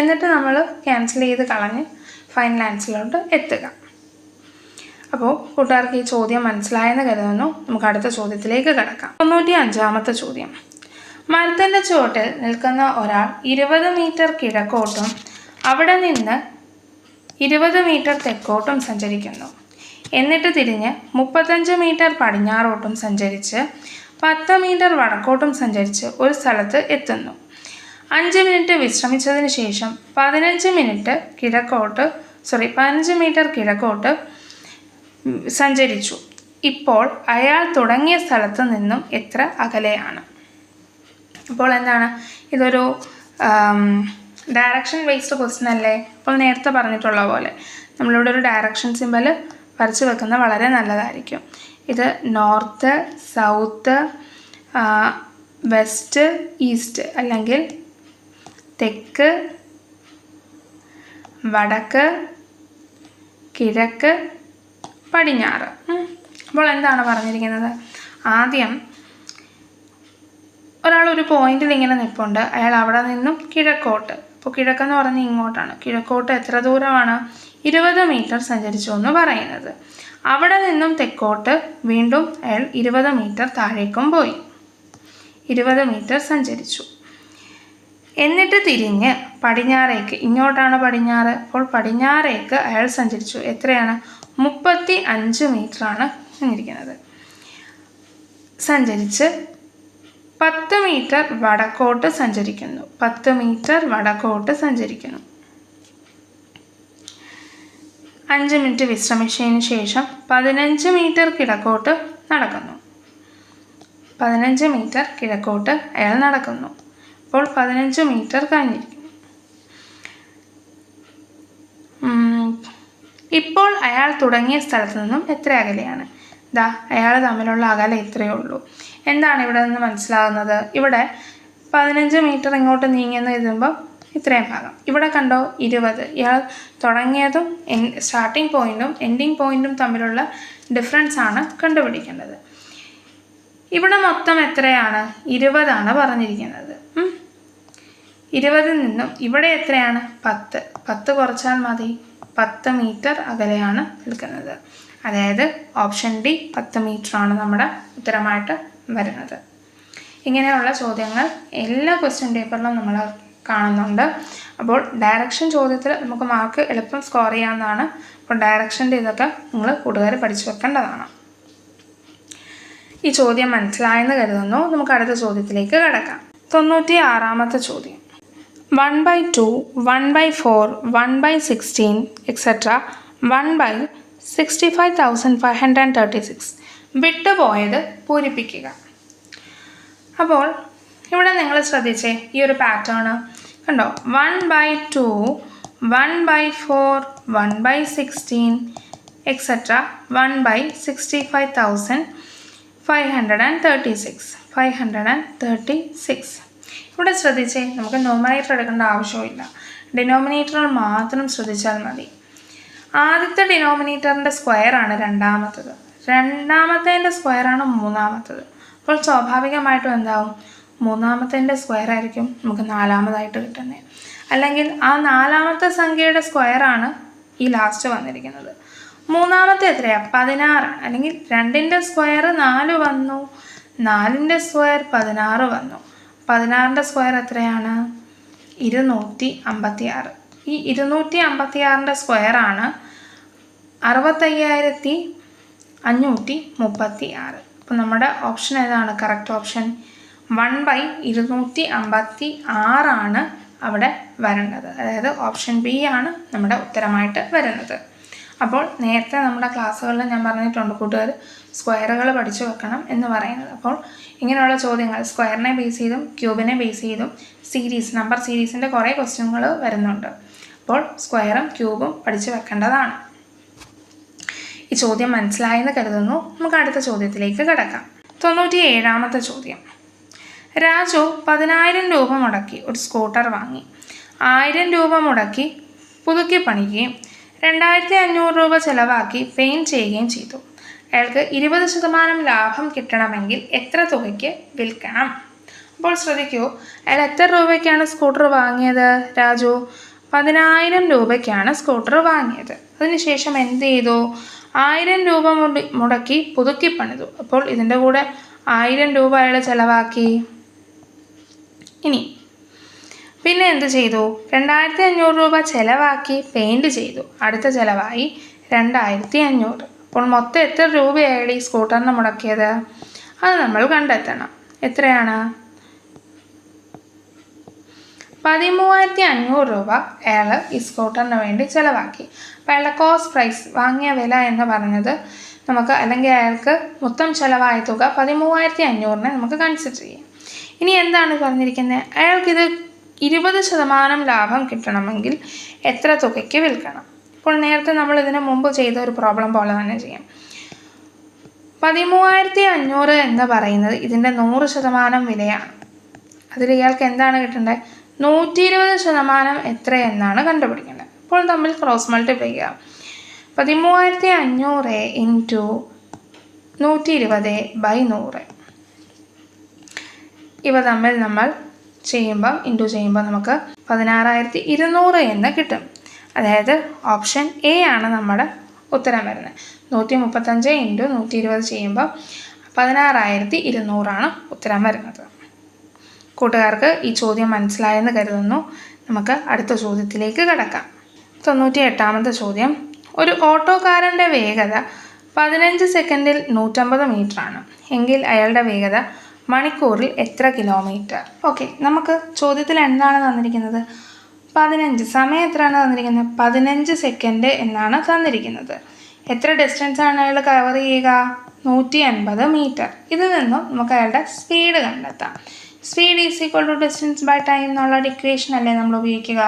എന്നിട്ട് നമ്മൾ ക്യാൻസൽ ചെയ്ത് കളഞ്ഞ് ഫൈനൽ ആൻസറിലോട്ട് എത്തുക. അപ്പോൾ കൂട്ടുകാർക്ക് ഈ ചോദ്യം മനസ്സിലായെന്ന് കരുതുന്നു. നമുക്ക് അടുത്ത ചോദ്യത്തിലേക്ക് കിടക്കാം. 95ാമത്തെ ചോദ്യം. മരത്തിൻ്റെ ചുവട്ടിൽ നിൽക്കുന്ന ഒരാൾ 20 മീറ്റർ കിഴക്കോട്ടും അവിടെ നിന്ന് 20 മീറ്റർ തെക്കോട്ടും സഞ്ചരിക്കുന്നു. എന്നിട്ട് തിരിഞ്ഞ് 35 മീറ്റർ പടിഞ്ഞാറോട്ടും സഞ്ചരിച്ച് 10 മീറ്റർ വടക്കോട്ടും സഞ്ചരിച്ച് ഒരു സ്ഥലത്ത് എത്തുന്നു. 5 മിനിറ്റ് വിശ്രമിച്ചതിന് ശേഷം 15 മീറ്റർ കിഴക്കോട്ട് സഞ്ചരിച്ചു. ഇപ്പോൾ അയാൾ തുടങ്ങിയ സ്ഥലത്ത് നിന്നും എത്ര അകലെയാണ്? അപ്പോൾ എന്താണ്, ഇതൊരു ഡയറക്ഷൻ ബേസ്ഡ് ക്വസ്റ്റ്യൻ അല്ലേ? അപ്പോൾ നേരത്തെ പറഞ്ഞിട്ടുള്ള പോലെ നമ്മളിവിടെ ഒരു ഡയറക്ഷൻ സിമ്പൽ വരച്ച് വെക്കുന്നത് വളരെ നല്ലതായിരിക്കും. ഇത് നോർത്ത്, സൗത്ത്, വെസ്റ്റ്, ഈസ്റ്റ്, അല്ലെങ്കിൽ തെക്ക്, വടക്ക്, കിഴക്ക്, പടിഞ്ഞാറ്. അപ്പോൾ എന്താണ് പറഞ്ഞിരിക്കുന്നത്? ആദ്യം ഒരാൾ ഒരു പോയിന്റിൽ ഇങ്ങനെ നിൽപ്പുണ്ട്. അയാൾ അവിടെ നിന്നും കിഴക്കോട്ട്, അപ്പോൾ കിഴക്കെന്ന് പറഞ്ഞാൽ ഇങ്ങോട്ടാണ്, കിഴക്കോട്ട് എത്ര ദൂരമാണ്? 20 മീറ്റർ സഞ്ചരിച്ചു എന്ന് പറയുന്നത്. അവിടെ നിന്നും തെക്കോട്ട് വീണ്ടും അയാൾ 20 മീറ്റർ താഴേക്കും പോയി, 20 മീറ്റർ സഞ്ചരിച്ചു. എന്നിട്ട് തിരിഞ്ഞ് പടിഞ്ഞാറേക്ക്, ഇങ്ങോട്ടാണ് പടിഞ്ഞാറ്, അപ്പോൾ പടിഞ്ഞാറേക്ക് അയാൾ സഞ്ചരിച്ചു. എത്രയാണ്? 35 മീറ്ററാണ് ഇരിക്കുന്നത്. സഞ്ചരിച്ച് 10 മീറ്റർ വടക്കോട്ട് സഞ്ചരിക്കുന്നു. 10 മീറ്റർ വടക്കോട്ട് സഞ്ചരിക്കുന്നു. 5 മിനിറ്റ് വിശ്രമിച്ചതിന് ശേഷം 15 മീറ്റർ കിഴക്കോട്ട് നടക്കുന്നു. 15 മീറ്റർ കിഴക്കോട്ട് അയാൾ നടക്കുന്നു. അപ്പോൾ 15 മീറ്റർ കഴിഞ്ഞിരിക്കുന്നു. ഇപ്പോൾ അയാൾ തുടങ്ങിയ സ്ഥലത്ത് നിന്നും എത്ര അകലെയാണ്? അയാൾ തമ്മിലുള്ള അകലെ ഇത്രയേ ഉള്ളൂ. എന്താണ് ഇവിടെ നിന്ന് മനസ്സിലാകുന്നത്? ഇവിടെ 15 മീറ്റർ ഇങ്ങോട്ട് നീങ്ങിയെന്ന് എഴുതുമ്പോൾ ഇത്രയും ഭാഗം. ഇവിടെ കണ്ടോ 20. ഇയാൾ തുടങ്ങിയതും സ്റ്റാർട്ടിംഗ് പോയിൻറ്റും എൻഡിങ് പോയിൻറ്റും തമ്മിലുള്ള ഡിഫറൻസ് ആണ് കണ്ടുപിടിക്കേണ്ടത്. ഇവിടെ മൊത്തം എത്രയാണ്? 20 ആണ് പറഞ്ഞിരിക്കുന്നത്. 20 നിന്നും ഇവിടെ എത്രയാണ്? 10 കുറച്ചാൽ മതി. 10 മീറ്റർ അകലെയാണ് നിൽക്കുന്നത്. അതായത് ഓപ്ഷൻ ഡി 10 മീറ്ററാണ് നമ്മുടെ ഉത്തരമായിട്ട് വരുന്നത്. ഇങ്ങനെയുള്ള ചോദ്യങ്ങൾ എല്ലാ ക്വസ്റ്റ്യൻ പേപ്പറിലും നമ്മൾ കാണുന്നുണ്ട്. അപ്പോൾ ഡയറക്ഷൻ ചോദ്യത്തിൽ നമുക്ക് മാർക്ക് എളുപ്പം സ്കോർ ചെയ്യാവുന്നതാണ്. അപ്പോൾ ഡയറക്ഷൻ്റെ ഇതൊക്കെ നിങ്ങൾ കൂട്ടുകാർ പഠിച്ചു വെക്കേണ്ടതാണ്. ഈ ചോദ്യം മനസ്സിലായെന്ന് കരുതുന്നു. നമുക്ക് അടുത്ത ചോദ്യത്തിലേക്ക് കടക്കാം. 96ാമത്തെ ചോദ്യം. 1/2, 1/4, 1/16, etc. 1/65,536 വിട്ടുപോയത് പൂരിപ്പിക്കുക. അപ്പോൾ ഇവിടെ നിങ്ങൾ ശ്രദ്ധിച്ചേ ഈ ഒരു പാറ്റേൺ കണ്ടോ. 1/2, 1/4, 1/16, etc. 1/65,536. ഇവിടെ ശ്രദ്ധിച്ചേ, നമുക്ക് ന്യൂമറേറ്റർ എടുക്കേണ്ട ആവശ്യമില്ല, ഡിനോമിനേറ്റർ മാത്രം ശ്രദ്ധിച്ചാൽ മതി. ആദ്യത്തെ ഡിനോമിനേറ്ററിൻ്റെ സ്ക്വയറാണ് രണ്ടാമത്തത്, രണ്ടാമത്തേൻ്റെ സ്ക്വയറാണ് മൂന്നാമത്തത്. അപ്പോൾ സ്വാഭാവികമായിട്ടും എന്താവും, മൂന്നാമത്തേൻ്റെ സ്ക്വയർ ആയിരിക്കും നമുക്ക് നാലാമതായിട്ട് കിട്ടുന്നത്. അല്ലെങ്കിൽ ആ നാലാമത്തെ സംഖ്യയുടെ സ്ക്വയറാണ് ഈ ലാസ്റ്റ് വന്നിരിക്കുന്നത്. മൂന്നാമത്തെ എത്രയാണ്? 16. അല്ലെങ്കിൽ 2ൻ്റെ സ്ക്വയർ 4 വന്നു, 4ൻ്റെ സ്ക്വയർ 16 വന്നു. 16ൻ്റെ സ്ക്വയർ എത്രയാണ്? 256. ഈ 256ൻ്റെ സ്ക്വയറാണ് 65,536. അപ്പോൾ നമ്മുടെ ഓപ്ഷൻ ഏതാണ്? കറക്റ്റ് ഓപ്ഷൻ 1/256 ആണ് അവിടെ വരേണ്ടത്. അതായത് ഓപ്ഷൻ ബി ആണ് നമ്മുടെ ഉത്തരമായിട്ട് വരുന്നത്. അപ്പോൾ നേരത്തെ നമ്മുടെ ക്ലാസ്സുകളിൽ ഞാൻ പറഞ്ഞിട്ടുണ്ട് കൂട്ടുകാർ സ്ക്വയറുകൾ പഠിച്ചു വെക്കണം എന്ന് പറയുന്നത്. അപ്പോൾ ഇങ്ങനെയുള്ള ചോദ്യങ്ങൾ സ്ക്വയറിനെ ബേസ് ചെയ്തും ക്യൂബിനെ ബേസ് ചെയ്തും സീരീസ്, നമ്പർ സീരീസിൻ്റെ കുറേ ക്വസ്റ്റ്യനുകൾ വരുന്നുണ്ട്. അപ്പോൾ സ്ക്വയറും ക്യൂബും പഠിച്ചു വെക്കേണ്ടതാണ്. ഈ ചോദ്യം മനസ്സിലായെന്ന് കരുതുന്നു. നമുക്ക് അടുത്ത ചോദ്യത്തിലേക്ക് കടക്കാം. 97ാമത്തെ ചോദ്യം. രാജു 10,000 രൂപ മുടക്കി ഒരു സ്കൂട്ടർ വാങ്ങി. 1000 രൂപ മുടക്കി പുതുക്കി പണിയുകയും 2,500 രൂപ ചിലവാക്കി പെയിൻറ്റ് ചെയ്യുകയും ചെയ്തു. അയാൾക്ക് 20% ലാഭം കിട്ടണമെങ്കിൽ എത്ര തുകയ്ക്ക് വിൽക്കണം? അപ്പോൾ ശ്രദ്ധിക്കൂ, അയാൾ എത്ര രൂപയ്ക്കാണ് സ്കൂട്ടർ വാങ്ങിയത്? രാജു 10,000 രൂപയ്ക്കാണ് സ്കൂട്ടർ വാങ്ങിയത്. അതിനുശേഷം എന്ത് ചെയ്തു? 1000 രൂപ മുടക്കി പുതുക്കി പണിതു. അപ്പോൾ ഇതിൻ്റെ കൂടെ 1000 രൂപ അയാൾ ചിലവാക്കി. ഇനി പിന്നെ എന്ത് ചെയ്തു? 2,500 രൂപ ചിലവാക്കി പെയിൻറ്റ് ചെയ്തു. അടുത്ത ചിലവായി 2,500. അപ്പോൾ മൊത്തം എത്ര രൂപയായി ഈ സ്കൂട്ടറിന് മുടക്കിയത്? അത് നമ്മൾ കണ്ടെത്തണം. എത്രയാണ്? 13,500 രൂപ അയാൾ ഈ സ്കൂട്ടറിന് വേണ്ടി ചിലവാക്കി. അപ്പോൾ അയാളുടെ കോസ്റ്റ് പ്രൈസ്, വാങ്ങിയ വില എന്ന് പറഞ്ഞത് നമുക്ക്, അല്ലെങ്കിൽ അയാൾക്ക് മൊത്തം ചിലവായ തുക 13,500 നമുക്ക് കൺസിഡർ ചെയ്യാം. ഇനി എന്താണ് പറഞ്ഞിരിക്കുന്നത്? അയാൾക്കിത് 20% ലാഭം കിട്ടണമെങ്കിൽ എത്ര തുകയ്ക്ക് വിൽക്കണം? അപ്പോൾ നേരത്തെ നമ്മൾ ഇതിന് മുമ്പ് ചെയ്ത ഒരു പ്രോബ്ലം പോലെ തന്നെ ചെയ്യാം. 13,500 എന്ന് പറയുന്നത് ഇതിൻ്റെ 100% വിലയാണ്. അതിൽ ഇയാൾക്ക് എന്താണ് കിട്ടേണ്ടത്? 120% എത്രയെന്നാണ് കണ്ടുപിടിക്കേണ്ടത്. അപ്പോൾ തമ്മിൽ ക്രോസ് മൾട്ടിപ്ലൈ ചെയ്യാം. 13,500 ഇൻറ്റു 120/100. ഇവ തമ്മിൽ നമ്മൾ ഇൻറ്റു ചെയ്യുമ്പോൾ നമുക്ക് 16,200 എന്ന് കിട്ടും. അതായത് ഓപ്ഷൻ എ ആണ് നമ്മുടെ ഉത്തരം വരുന്നത്. 135 ഇൻറ്റു 120 ചെയ്യുമ്പോൾ 16,200 ഉത്തരം വരുന്നത്. കൂട്ടുകാർക്ക് ഈ ചോദ്യം മനസ്സിലായെന്ന് കരുതുന്നു. നമുക്ക് അടുത്ത ചോദ്യത്തിലേക്ക് കടക്കാം. 98ാമത്തെ ചോദ്യം. ഒരു ഓട്ടോക്കാരൻ്റെ വേഗത 15 സെക്കൻഡിൽ 150 മീറ്ററാണ് എങ്കിൽ അയാളുടെ വേഗത മണിക്കൂറിൽ എത്ര കിലോമീറ്റർ? ഓക്കെ, നമുക്ക് ചോദ്യത്തിൽ എന്താണ് തന്നിരിക്കുന്നത്? 15. സമയം എത്രയാണ് തന്നിരിക്കുന്നത്? 15 സെക്കൻഡ് എന്നാണ് തന്നിരിക്കുന്നത്. എത്ര ഡിസ്റ്റൻസ് ആണ് അയാൾ കവർ ചെയ്യുക? 150 മീറ്റർ. ഇതിൽ നിന്നും നമുക്ക് അയാളുടെ സ്പീഡ് കണ്ടെത്താം. Speed is equal to distance by time എന്നുള്ള ഇക്വേഷൻ അല്ലേ നമ്മൾ ഉപയോഗിക്കുക.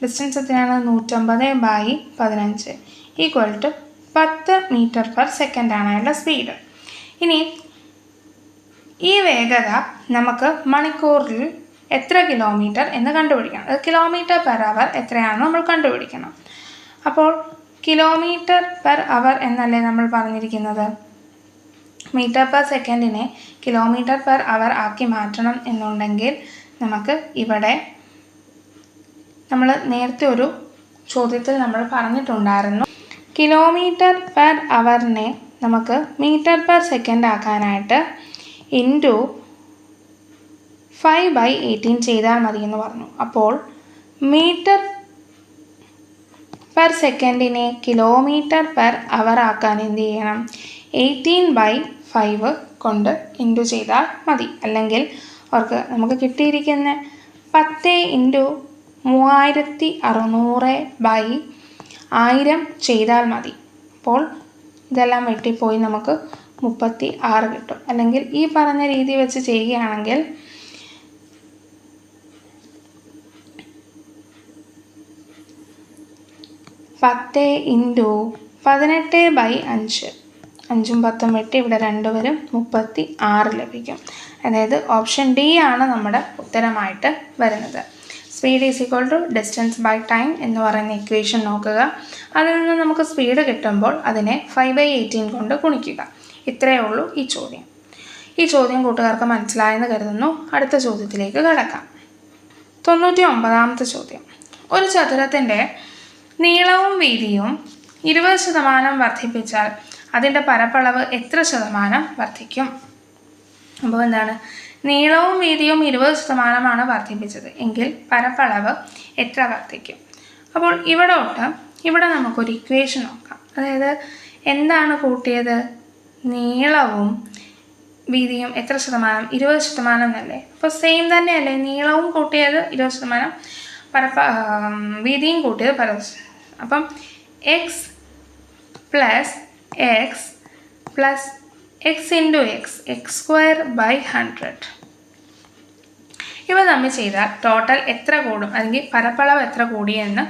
ഡിസ്റ്റൻസ് എത്രയാണ്? 150/15 equal to 10 metre per second ആണ് അയാളുടെ സ്പീഡ്. ഇനി ഈ വേഗത നമുക്ക് മണിക്കൂറിൽ എത്ര കിലോമീറ്റർ എന്ന് കണ്ടുപിടിക്കണം. അത് കിലോമീറ്റർ പെർ അവർ എത്രയാണെന്ന് നമ്മൾ കണ്ടുപിടിക്കണം. അപ്പോൾ കിലോമീറ്റർ പെർ അവർ എന്നല്ലേ നമ്മൾ പറഞ്ഞിരിക്കുന്നത്. മീറ്റർ പെർ സെക്കൻഡിനെ കിലോമീറ്റർ പെർ അവർ ആക്കി മാറ്റണം എന്നുണ്ടെങ്കിൽ നമുക്ക് ഇവിടെ നമ്മൾ നേരത്തെ ഒരു ചോദ്യത്തിൽ നമ്മൾ പറഞ്ഞിട്ടുണ്ടായിരുന്നു, കിലോമീറ്റർ പെർ അവറിനെ നമുക്ക് മീറ്റർ പെർ സെക്കൻഡ് ആക്കാനായിട്ട് ഇൻറ്റു 5/18 ചെയ്താൽ മതി എന്ന് പറഞ്ഞു. അപ്പോൾ മീറ്റർ പെർ സെക്കൻഡിനെ കിലോമീറ്റർ പെർ അവർ ആക്കാൻ എന്ത് ചെയ്യണം? 18/5 കൊണ്ട് ഇൻറ്റു ചെയ്താൽ മതി. അല്ലെങ്കിൽ അവർക്ക് നമുക്ക് കിട്ടിയിരിക്കുന്ന 10 × 3600/1000 ചെയ്താൽ മതി. അപ്പോൾ ഇതെല്ലാം വെട്ടിപ്പോയി നമുക്ക് 36 കിട്ടും. അല്ലെങ്കിൽ ഈ പറഞ്ഞ രീതി വെച്ച് ചെയ്യുകയാണെങ്കിൽ 10 × 18/5 5ഉം 10ഉം വെട്ടി ഇവിടെ 2 വരും 36 ലഭിക്കും. അതായത് ഓപ്ഷൻ ഡി ആണ് നമ്മുടെ ഉത്തരമായിട്ട് വരുന്നത്. Speed is equal to distance by time എന്ന് പറയുന്ന ഇക്വേഷൻ നോക്കുക. അതിൽ നിന്ന് നമുക്ക് സ്പീഡ് കിട്ടുമ്പോൾ അതിനെ 5/18 കൊണ്ട് ഗുണിക്കുക. ഇത്രയേ ഉള്ളൂ ഈ ചോദ്യം. ഈ ചോദ്യം കൂട്ടുകാർക്ക് മനസ്സിലായെന്ന് കരുതുന്നു. അടുത്ത ചോദ്യത്തിലേക്ക് കടക്കാം. 99ാമത്തെ ചോദ്യം. ഒരു ചതുരത്തിൻ്റെ നീളവും വീതിയും 20% വർദ്ധിപ്പിച്ചാൽ അതിൻ്റെ പരപ്പളവ് എത്ര ശതമാനം വർദ്ധിക്കും? അപ്പോൾ എന്താണ്? നീളവും വീതിയും 20% വർദ്ധിപ്പിച്ചത് എങ്കിൽ പരപ്പളവ് എത്ര വർദ്ധിക്കും? അപ്പോൾ ഇവിടെ നമുക്കൊരു ഇക്വേഷൻ നോക്കാം. അതായത് എന്താണ് കൂട്ടിയത്? നീളവും വീതിയും എത്ര ശതമാനം? 20% എന്നല്ലേ? അപ്പോൾ സെയിം തന്നെയല്ലേ? നീളവും കൂട്ടിയത് 20%, വീതിയും കൂട്ടിയത് അപ്പം x പ്ലസ് x × x²/100 ഇവ തമ്മിൽ ചെയ്താൽ ടോട്ടൽ എത്ര കൂടും? അല്ലെങ്കിൽ പരപ്പളവ് എത്ര കൂടിയെന്ന്,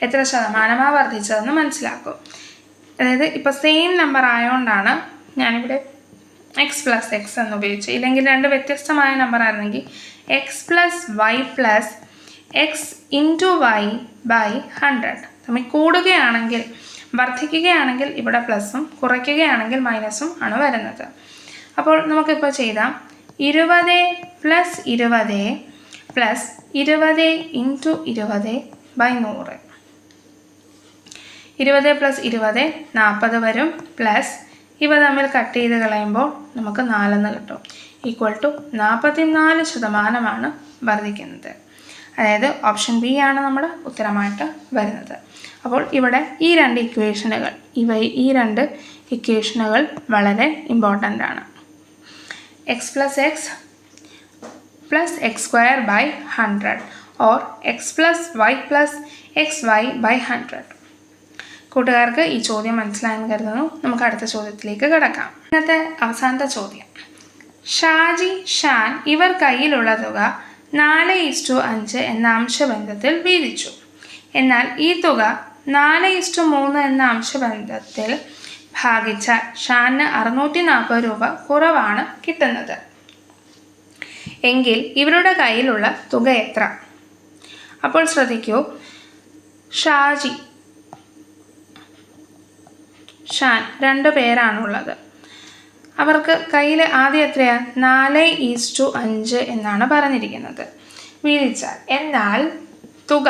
എത്ര ശതമാനമാണ് വർദ്ധിച്ചതെന്ന് മനസ്സിലാക്കും. അതായത് ഇപ്പോൾ സെയിം നമ്പർ ആയതുകൊണ്ടാണ് ഞാനിവിടെ x + x എന്ന് ഉപയോഗിച്ച്. ഇല്ലെങ്കിൽ രണ്ട് വ്യത്യസ്തമായ നമ്പർ ആയിരുന്നെങ്കിൽ x + y + x × y/100 തമ്മിൽ കൂടുകയാണെങ്കിൽ, വർദ്ധിക്കുകയാണെങ്കിൽ ഇവിടെ പ്ലസും കുറയ്ക്കുകയാണെങ്കിൽ മൈനസും ആണ് വരുന്നത്. അപ്പോൾ നമുക്കിപ്പോൾ ചെയ്താം 20 + 20 + 20 × 20/100. 20 + 20 40 വരും. പ്ലസ് ഇവ തമ്മിൽ കട്ട് ചെയ്ത് കളയുമ്പോൾ നമുക്ക് 4 എന്ന് കിട്ടും. = 44% വർദ്ധിക്കുന്നത്. അതായത് ഓപ്ഷൻ ബി ആണ് നമ്മുടെ ഉത്തരമായിട്ട് വരുന്നത്. അപ്പോൾ ഇവിടെ ഈ രണ്ട് ഇക്വേഷനുകൾ വളരെ ഇമ്പോർട്ടൻ്റ് ആണ്. x + x + x²/100 or x + y + xy/100. കൂട്ടുകാർക്ക് ഈ ചോദ്യം മനസ്സിലായെന്ന് കരുതുന്നു. നമുക്ക് അടുത്ത ചോദ്യത്തിലേക്ക് കടക്കാം. ഇന്നത്തെ അവസാനത്തെ ചോദ്യം. ഷാജി, ഷാൻ ഇവർ കയ്യിലുള്ള തുക 4:5 എന്ന അംശബന്ധത്തിൽ വീതിച്ചു. എന്നാൽ ഈ തുക 4:3 എന്ന അംശബന്ധത്തിൽ ഭാഗിച്ചാൽ ഷാന് 640 രൂപ കുറവാണ് കിട്ടുന്നത്. എങ്കിൽ ഇവരുടെ കയ്യിലുള്ള തുക എത്ര? അപ്പോൾ ശ്രദ്ധിക്കൂ, ഷാജി, ഷാൻ 2 പേരാണുള്ളത്. അവർക്ക് കയ്യിൽ ആദ്യം എത്രയാണ്? 4:5 എന്നാണ് പറഞ്ഞിരിക്കുന്നത് വീതിച്ചാൽ. എന്നാൽ തുക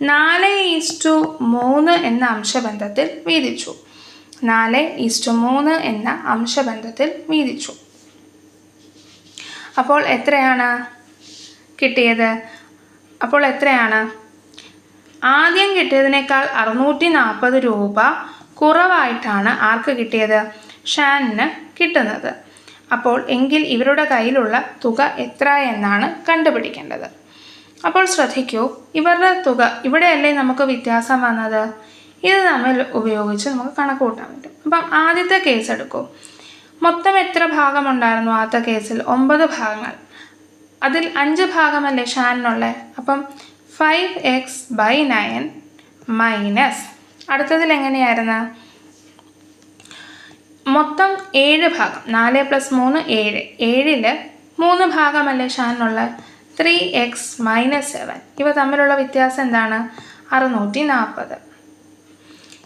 4:3 എന്ന അംശബന്ധത്തിൽ വീതിച്ചു. 4:3 എന്ന അംശബന്ധത്തിൽ വീതിച്ചു. അപ്പോൾ എത്രയാണ് കിട്ടിയത്? ആദ്യം കിട്ടിയതിനേക്കാൾ 640 രൂപ കുറവായിട്ടാണ് ആർക്ക് കിട്ടിയത്? ഷാനിന് കിട്ടുന്നത്. അപ്പോൾ എങ്കിൽ ഇവരുടെ കയ്യിലുള്ള തുക എത്ര എന്നാണ് കണ്ടുപിടിക്കേണ്ടത്. അപ്പോൾ ശ്രദ്ധിക്കൂ, ഇവരുടെ തുക ഇവിടെയല്ലേ നമുക്ക് വ്യത്യാസം വന്നത്? ഇത് തമ്മിൽ ഉപയോഗിച്ച് നമുക്ക് കണക്ക് കൂട്ടാൻ പറ്റും. അപ്പം ആദ്യത്തെ കേസ് എടുക്കൂ. മൊത്തം എത്ര ഭാഗമുണ്ടായിരുന്നു ആദ്യത്തെ കേസിൽ? 9 ഭാഗങ്ങൾ. അതിൽ 5 ഭാഗമല്ലേ ഷാനിനുള്ളത്? അപ്പം 5x/9 മൈനസ് അടുത്തതിൽ എങ്ങനെയായിരുന്നു? മൊത്തം 7 ഭാഗം. 4 + 3 7. 7ൽ 3 ഭാഗമല്ലേ ഷാനിനുള്ളത്? 3x - 7. ഇവ തമ്മിലുള്ള വ്യത്യാസം എന്താണ്? 640.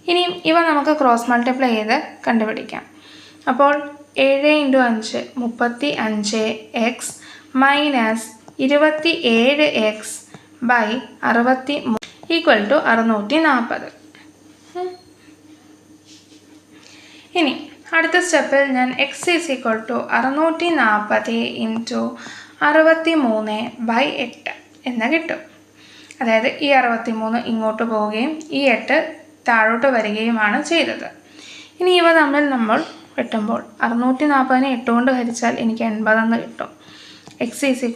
ഇനിയും ഇവ നമുക്ക് ക്രോസ് മൾട്ടിപ്ലൈ ചെയ്ത് കണ്ടുപിടിക്കാം. അപ്പോൾ 7 × 5 35x മൈനസ് 27x/63 = 640. ഇനി അടുത്ത സ്റ്റെപ്പിൽ ഞാൻ x = 640 × 63/8 എന്ന് കിട്ടും. അതായത് ഈ 63 ഇങ്ങോട്ട് പോവുകയും ഈ 8 താഴോട്ട് വരികയുമാണ് ചെയ്തത്. ഇനി ഇവ തമ്മിൽ നമ്മൾ വെട്ടുമ്പോൾ 640 8 കൊണ്ട് ഹരിച്ചാൽ എനിക്ക് 80 എന്ന് കിട്ടും. x = 80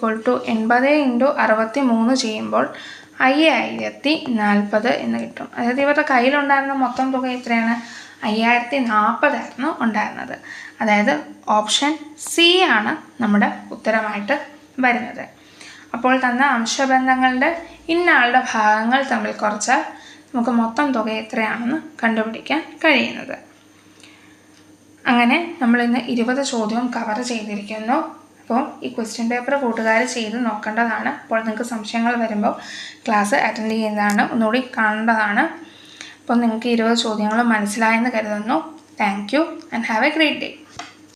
× 63 ചെയ്യുമ്പോൾ 5040 എന്ന് കിട്ടും. അതായത് ഇവരുടെ കയ്യിലുണ്ടായിരുന്ന മൊത്തം തുക എത്രയാണ്? 5040 ആയിരുന്നു ഉണ്ടായിരുന്നത്. അതായത് ഓപ്ഷൻ സി ആണ് നമ്മുടെ ഉത്തരമായിട്ട് വരുന്നത്. അപ്പോൾ തന്ന അംശബന്ധങ്ങളുടെ ഇന്നയാളുടെ ഭാഗങ്ങൾ തമ്മിൽ കുറച്ചാൽ നമുക്ക് മൊത്തം തുക എത്രയാണെന്ന് കണ്ടുപിടിക്കാൻ കഴിയുന്നത്. അങ്ങനെ നമ്മളിന്ന് 20 ചോദ്യവും കവർ ചെയ്തിരിക്കുന്നു. അപ്പോൾ ഈ ക്വസ്റ്റ്യൻ പേപ്പർ കൂട്ടുകാർ ചെയ്ത് നോക്കേണ്ടതാണ്. അപ്പോൾ നിങ്ങൾക്ക് സംശയങ്ങൾ വരുമ്പോൾ ക്ലാസ് അറ്റൻഡ് ചെയ്യുന്നതാണ്, ഒന്നുകൂടി കാണേണ്ടതാണ്. അപ്പോൾ നിങ്ങൾക്ക് 20 ചോദ്യങ്ങളും മനസ്സിലായെന്ന് കരുതുന്നു. Thank you and have A great day.